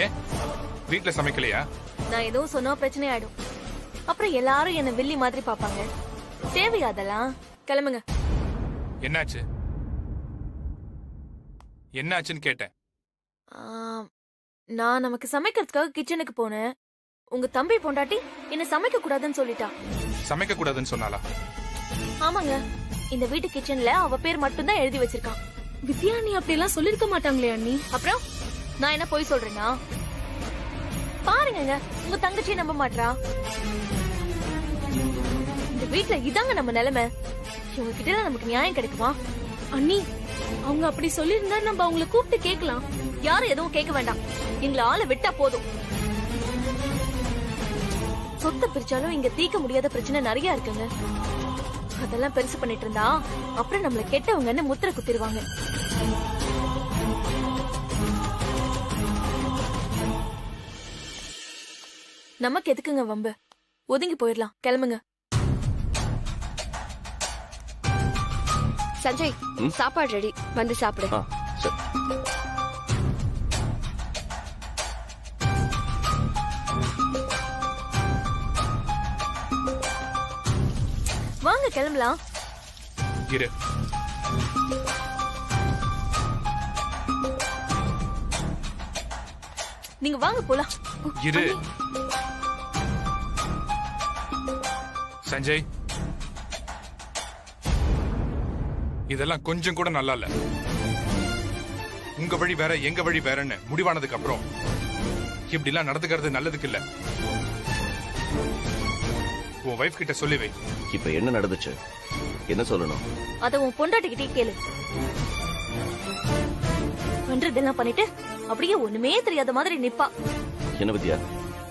ஏன் வீட்ல சமைக்கலையா? நான் எதுவும் சொன்னா பிரச்சனை ஆயிடும். அப்புறம் எல்லாரும் என்ன வில்லி மாதிரி பாப்பாங்க. தேவையா அதெல்லாம்? கிளம்புங்க. என்னாச்சு? என்னாச்சுன்னு கேட்டேன். நான் நமக்கு சமைக்கிறதுக்காக கிச்சனுக்கு போனேன். உங்க தம்பி பொண்டாட்டி என்ன சமைக்க கூடாதுன்னு சொல்லிட்டா. சமைக்க கூடாதுன்னு சொன்னாலா? ஆமாங்க, இந்த வீட்டு கிச்சன்ல அவ பேர் மட்டும் தான் எழுதி வச்சிருக்கான். வித்யா நீ அப்படி எல்லாம் சொல்லிருக்க மாட்டாங்களே அண்ணி. அப்புறம் நான் என்ன போய் சொல்றேன்னா? பாருங்க, உங்க தங்கச்சியை நம்ப மாட்டா. இந்த வீட்ல இதாங்க நம்ம நிலைமை. இவங்க கிட்ட நமக்கு நியாயம் கிடைக்குமா? அண்ணி, அவங்க அப்படி சொல்லிருந்தா நம்ம அவங்கள கூப்பிட்டு கேட்கலாம். யாரும் எதுவும் கேட்க வேண்டாம். எங்களை ஆளை விட்டா போதும். சொத்தை பிரிச்சாலும் இங்க தீர்க்க முடியாத பிரச்சனை நிறைய இருக்குங்க. அதெல்லாம் பெருசு பண்ணிட்டு இருந்தா அப்புறம் நம்மள கெட்டவங்கன்னு முத்திரை குத்திடுவாங்க. நமக்கு எதுக்குங்க வம்பு? ஒதுங்கி போயிடலாம். கிளம்புங்க. சஞ்சய், சாப்பாடு ரெடி, வந்து சாப்பிடு. வாங்க கிளம்பலாம். இரு. நீங்க வாங்க போலாம். இரு. சஞ்சய், இதெல்லாம் கொஞ்சம் கூட நல்லா இல்ல. உங்க வழி வேற எங்க வழி வேறன்னு முடிவானதுக்கு அப்புறம் இப்படி எல்லாம் நடந்துக்கிறது நல்லதுக்கு இல்ல. உன் வைஃப் கிட்ட சொல்லி வை. இப்ப என்ன நடந்துச்சு? என்ன சொல்லணும்? அத உன் பொண்டாட்டிக்கிட்டே கேளு. பண்றதெல்லாம் பண்ணிட்டு அப்படியே ஒண்ணுமே தெரியாத மாதிரி நிப்பா. என்ன வித்யா,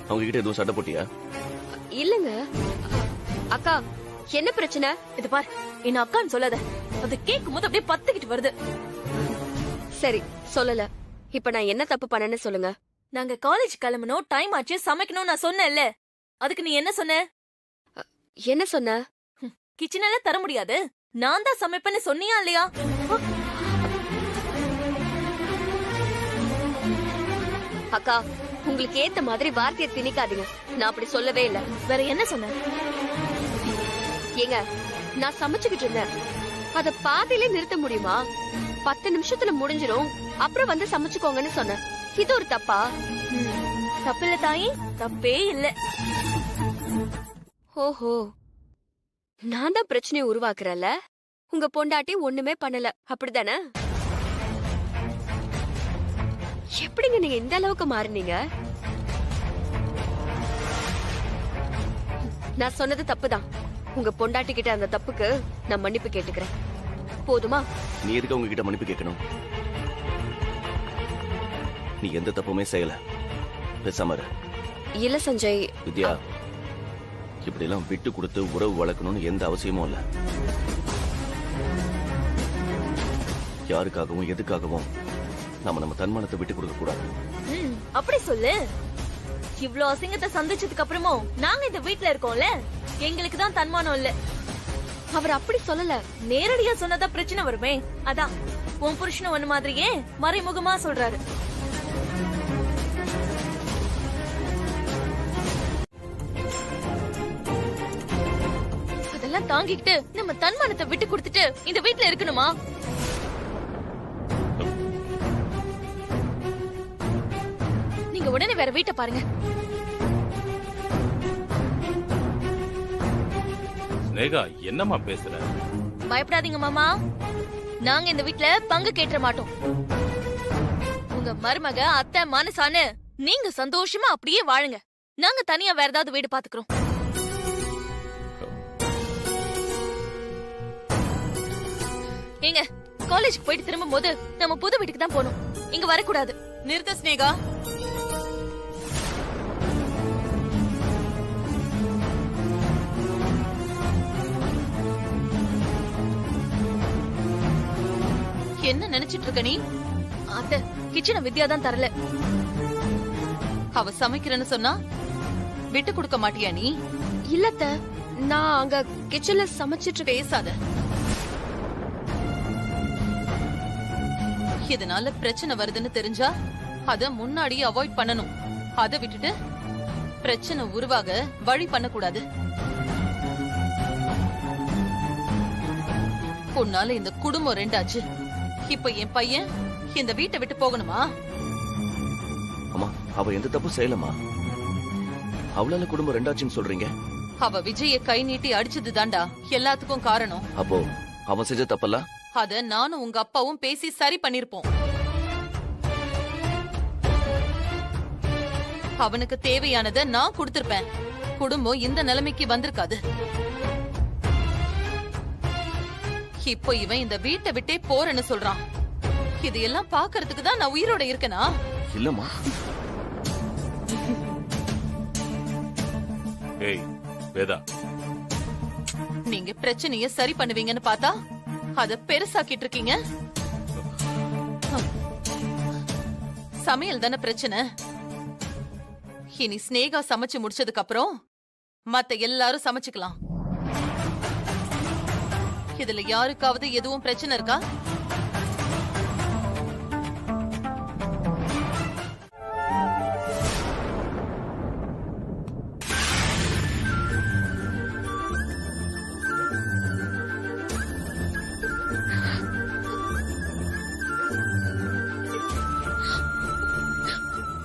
அவங்க கிட்ட எதுவும் சண்டை போட்டியா? இல்லங்க. அக்கா, என்ன பிரச்சனை? இது பார், என்ன அக்கான்னு சொல்லாத. அது கேட்கும் போது அப்படியே பத்துக்கிட்டு வருது. சரி, சொல்லல. இப்ப நான் என்ன தப்பு பண்ணேன்னு சொல்லுங்க. நாங்க காலேஜ் கிளம்பணும், டைம் ஆச்சு, சமைக்கணும் நான் சொன்னேன்ல. அதுக்கு நீ என்ன சொன்ன? என்ன சொன்ன? கிச்சனால தர முடியாது, நான் தான் சமைப்பேன்னு சொன்னியா இல்லையா? அக்கா, உங்களுக்கு ஏத்த மாதிரி வார்த்தையை திணிக்காதீங்க. நான் அப்படி சொல்லவே இல்ல. வேற என்ன சொன்ன? ஏங்க, நான் சமைச்சுக்கிட்டு இருந்தேன். அத பாதியிலே நிறுத்த முடியுமா? 10 நிமிஷத்துல முடிஞ்சிரும், அப்புறம் வந்து சமைச்சுக்கோங்கன்னு சொன்னேன். இது ஒரு தப்பா? தப்பில்ல தாயி, தப்பே இல்ல. ஓஹோ, நான் தான் பிரச்சனையை உருவாக்குறேன்ல. உங்க பொண்டாட்டி ஒண்ணுமே பண்ணல, அப்படிதானே? எப்படிங்க நீங்க இந்த அளவுக்கு மாறினீங்க? நான் சொன்னது தப்புதான். உங்க பொண்டாட்டி கிட்ட அந்த தப்புக்கு நான் மன்னிப்பு கேட்டுக்கிறேன். போதுமா? நீ எதுக்கு அவங்க கிட்ட மன்னிப்பு கேட்கணும்? நீ எந்த தப்புமே செய்யல. பேசாம இரு. இல்ல சஞ்சய். வித்யா, இப்படி எல்லாம் விட்டு கொடுத்து உறவு வளர்க்கணும்னு எந்த அவசியமும் இல்ல. யாருக்காகவும் எதுக்காகவும் நம்ம தன்மானத்தை விட்டு கொடுக்க கூடாது. அப்படி சொல்லு. இவ்ளோ அசிங்கத்தை சந்திச்சதுக்கு அப்புறமும் நாங்க இந்த வீட்ல இருக்கோம்ல, எங்களுக்கு தான் தன்மானம் இல்ல. அவர் அப்படி சொல்லல, நேரடியா சொன்னதா பிரச்சனை வருமே. அதான் உன் புருஷன் ஒண்ணு மாதிரியே மறைமுகமா சொல்றாரு. அதெல்லாம் தாங்கிக்கிட்டு நம்ம தன்மானத்தை விட்டு கொடுத்துட்டு இந்த வீட்ல இருக்கணுமா? நீங்க உடனே வேற வீட்டை பாருங்க. ஸ்னேகா, என்னம்மா பேசுற? பயப்படாதீங்க மாமா, நாங்க இந்த வீட்ல பங்கு கேட்ட மாட்டோம். உங்க மருமக அத்தை மனசானு நீங்க சந்தோஷமா அப்படியே வாழுங்க. நாங்க தனியா வேற ஏதாவது வீடு பாத்துக்கிறோம். ஏங்க, காலேஜுக்கு போயிட்டு திரும்பும் போது நம்ம புது வீட்டுக்கு தான் போகணும், இங்க வரக்கூடாது. நிறுத்த ஸ்னேகா. என்ன நினைச்சிட்டு இருக்க நீ? அத்தை, கிச்சனை வித்யா தான் தரல. அவ சமைக்கிறேன்னு சொன்னா விட்டு கொடுக்க மாட்டியா நீ? இல்லத்த, நான் அங்க கிச்சன்ல சமைச்சிட்டு. பேசாத. இதனால பிரச்சனை வருதுன்னு தெரிஞ்சா அத முன்னாடியே அவாய்ட் பண்ணணும். அத விட்டுட்டு பிரச்சனை உருவாக வழி பண்ணக்கூடாது. உன்னால இந்த குடும்பம் ரெண்டாச்சு. இப்ப என் பையன் இந்த வீட்டை விட்டு போகணுமா? அம்மா, அவ எந்த தப்பு செய்யலமா. அவளால குடும்பம் ரெண்டாச்சுன்னு சொல்றீங்க? அவ விஜய கை நீட்டி அடிச்சது தாண்டா எல்லாத்துக்கும் காரணம். அப்போ அவன் செஞ்ச தப்பல்ல? அத நானும் உங்க அப்பாவும் பேசி சரி பண்ணிருப்போம். அவனுக்கு தேவையானதை நான் கொடுத்திருப்பேன். குடும்பம் இந்த நிலைமைக்கு வந்திருக்காது. இப்போ இவன் இந்த வீட்டை விட்டே போறேன்னு சொல்றான். இதையெல்லாம் பாக்குறதுக்கு தான் நான் உயிரோட இருக்கனா? இல்லம்மா. ஏய் வேதா, நீங்க பிரச்சனைய சரி பண்ணுவீங்கன்னு பார்த்தா அத பெருசாக்கிட்டு இருக்கீங்க. சமையல் தானே பிரச்சனை. இனி ஸ்னேகா சமைச்சு முடிச்சதுக்கு அப்புறம் மத்த எல்லாரும் சமைச்சுக்கலாம். இதுல யாருக்காவது எதுவும் பிரச்சனை இருக்கா?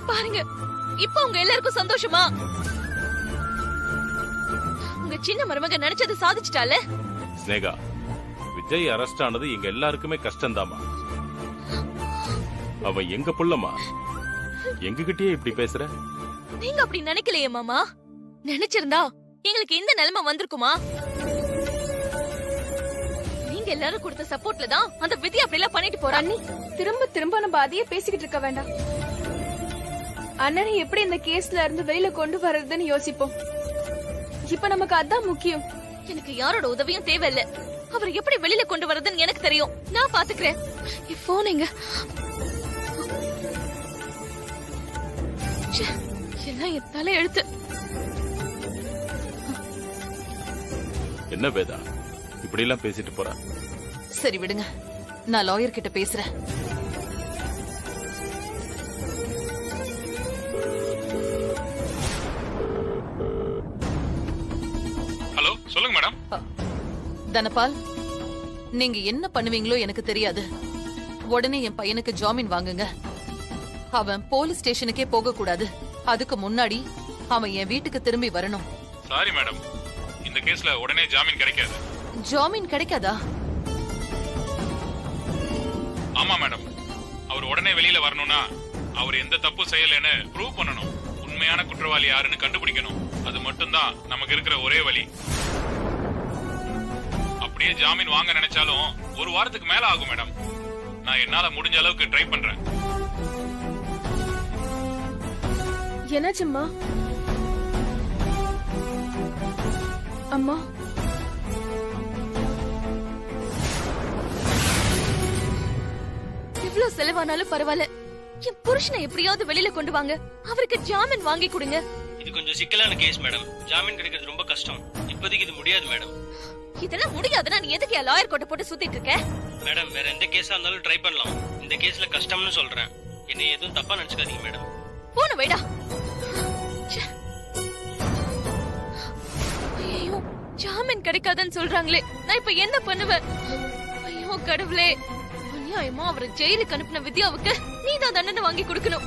பாருங்க, இப்ப உங்க எல்லாருக்கும் சந்தோஷமா? உங்க சின்ன மருமக நினைச்சது சாதிச்சிட்டால. ஸ்னேகா, விஜய் அரெஸ்ட் ஆனது எங்க எல்லாருக்குமே கஷ்டம்தாமா. அவன் எங்க புள்ளமா, எங்ககிட்டயே இப்படி பேசுற? நீங்க அப்படி நினைக்கலையே மாமா. நினைச்சிருந்தா எங்களுக்கு இந்த நிலைமை வந்திருக்குமா? நீங்க எல்லாரும் கொடுத்த சப்போர்ட்ல தான் அந்த விதி அப்படி எல்லாம் பண்ணிட்டு போறா. அண்ணி, திரும்ப திரும்ப நம்ம அதையே பேசிக்கிட்டு இருக்க வேண்டாம். அண்ணனை எப்படி இந்த கேஸ்ல இருந்து வெளியில கொண்டு வர்றதுன்னு யோசிப்போம். இப்ப நமக்கு அதான் முக்கியம். எனக்கு யாரோட உதவியும் தேவையில்லை. அவர் எப்படி வெளியில கொண்டு வர்றதுன்னு எனக்கு தெரியும். நான் பாத்துக்கிறேன். போனீங்க எல்லாம் என் தலை எழுத்து. என்ன வேதா இப்படி எல்லாம் பேசிட்டு போற? சரி விடுங்க, நான் லாயர் கிட்ட பேசுறேன். ஹலோ, சொல்லுங்க மேடம். தனபால், நீங்க என்ன பண்ணுவீங்களோ எனக்கு தெரியாது. உடனே என் பையனுக்கு ஜாமீன் வாங்குங்க. அவன் போலீஸ் ஸ்டேஷனுக்கே போக கூடாது. அதுக்கு முன்னாடி அவன் என் வீட்டுக்கு திரும்பி வரணும். சாரி மேடம், இந்த கேஸ்ல உடனே ஜாமீன் கிடைக்காது. ஜாமீன் கிடைக்காதா? ஆமா மேடம், அவர் உடனே வெளியில வரணும்னா அவர் எந்த தப்பு செய்யலன்னு ப்ரூவ் பண்ணணும். உண்மையான குற்றவாளி யாருன்னு கண்டுபிடிக்கணும். அது மட்டும்தான் நமக்கு இருக்கிற ஒரே வழி. அப்படியே ஜாமீன் வாங்க நினைச்சாலும் ஒரு வாரத்துக்கு மேல ஆகும் மேடம். நான் என்னால முடிஞ்ச அளவுக்கு ட்ரை பண்றேன். என்னாச்சும்மா? அம்மா, எவ்வளவு செலவானாலும் பரவாயில்ல, என் புருஷனை எப்படியாவது வெளியில கொண்டு வாங்க. அவருக்கு ஜாமீன் வாங்கி கொடுங்க. இது கொஞ்சம் சிக்கலான கேஸ் மேடம். ஜாமீன் கிடைக்கிறது ரொம்ப கஷ்டம். இப்போதைக்கு இது முடியாது மேடம். இதெல்லாம் முடியாதுன்னா நீ எதுக்கு லாயர் கோட்டை போட்டு சுத்திட்டு இருக்க? மேடம், வேற எந்த கேஸா இருந்தாலும் ட்ரை பண்ணலாம். இந்த கேஸ்ல கஷ்டம்னு சொல்றேன். என்ன எதுவும் தப்பா நினைச்சுக்காதீங்க மேடம். போன வைடா. ஐயோ, ஜாமீன் கிடைக்காதுன்னு சொல்றாங்களே, நான் இப்ப என்ன பண்ணுவேன்? ஐயோ கடவுளே, அநியாயமா அவரை ஜெயிலுக்கு அனுப்பின வித்யாவுக்கு நீதான் தண்டனை வாங்கி கொடுக்கணும்.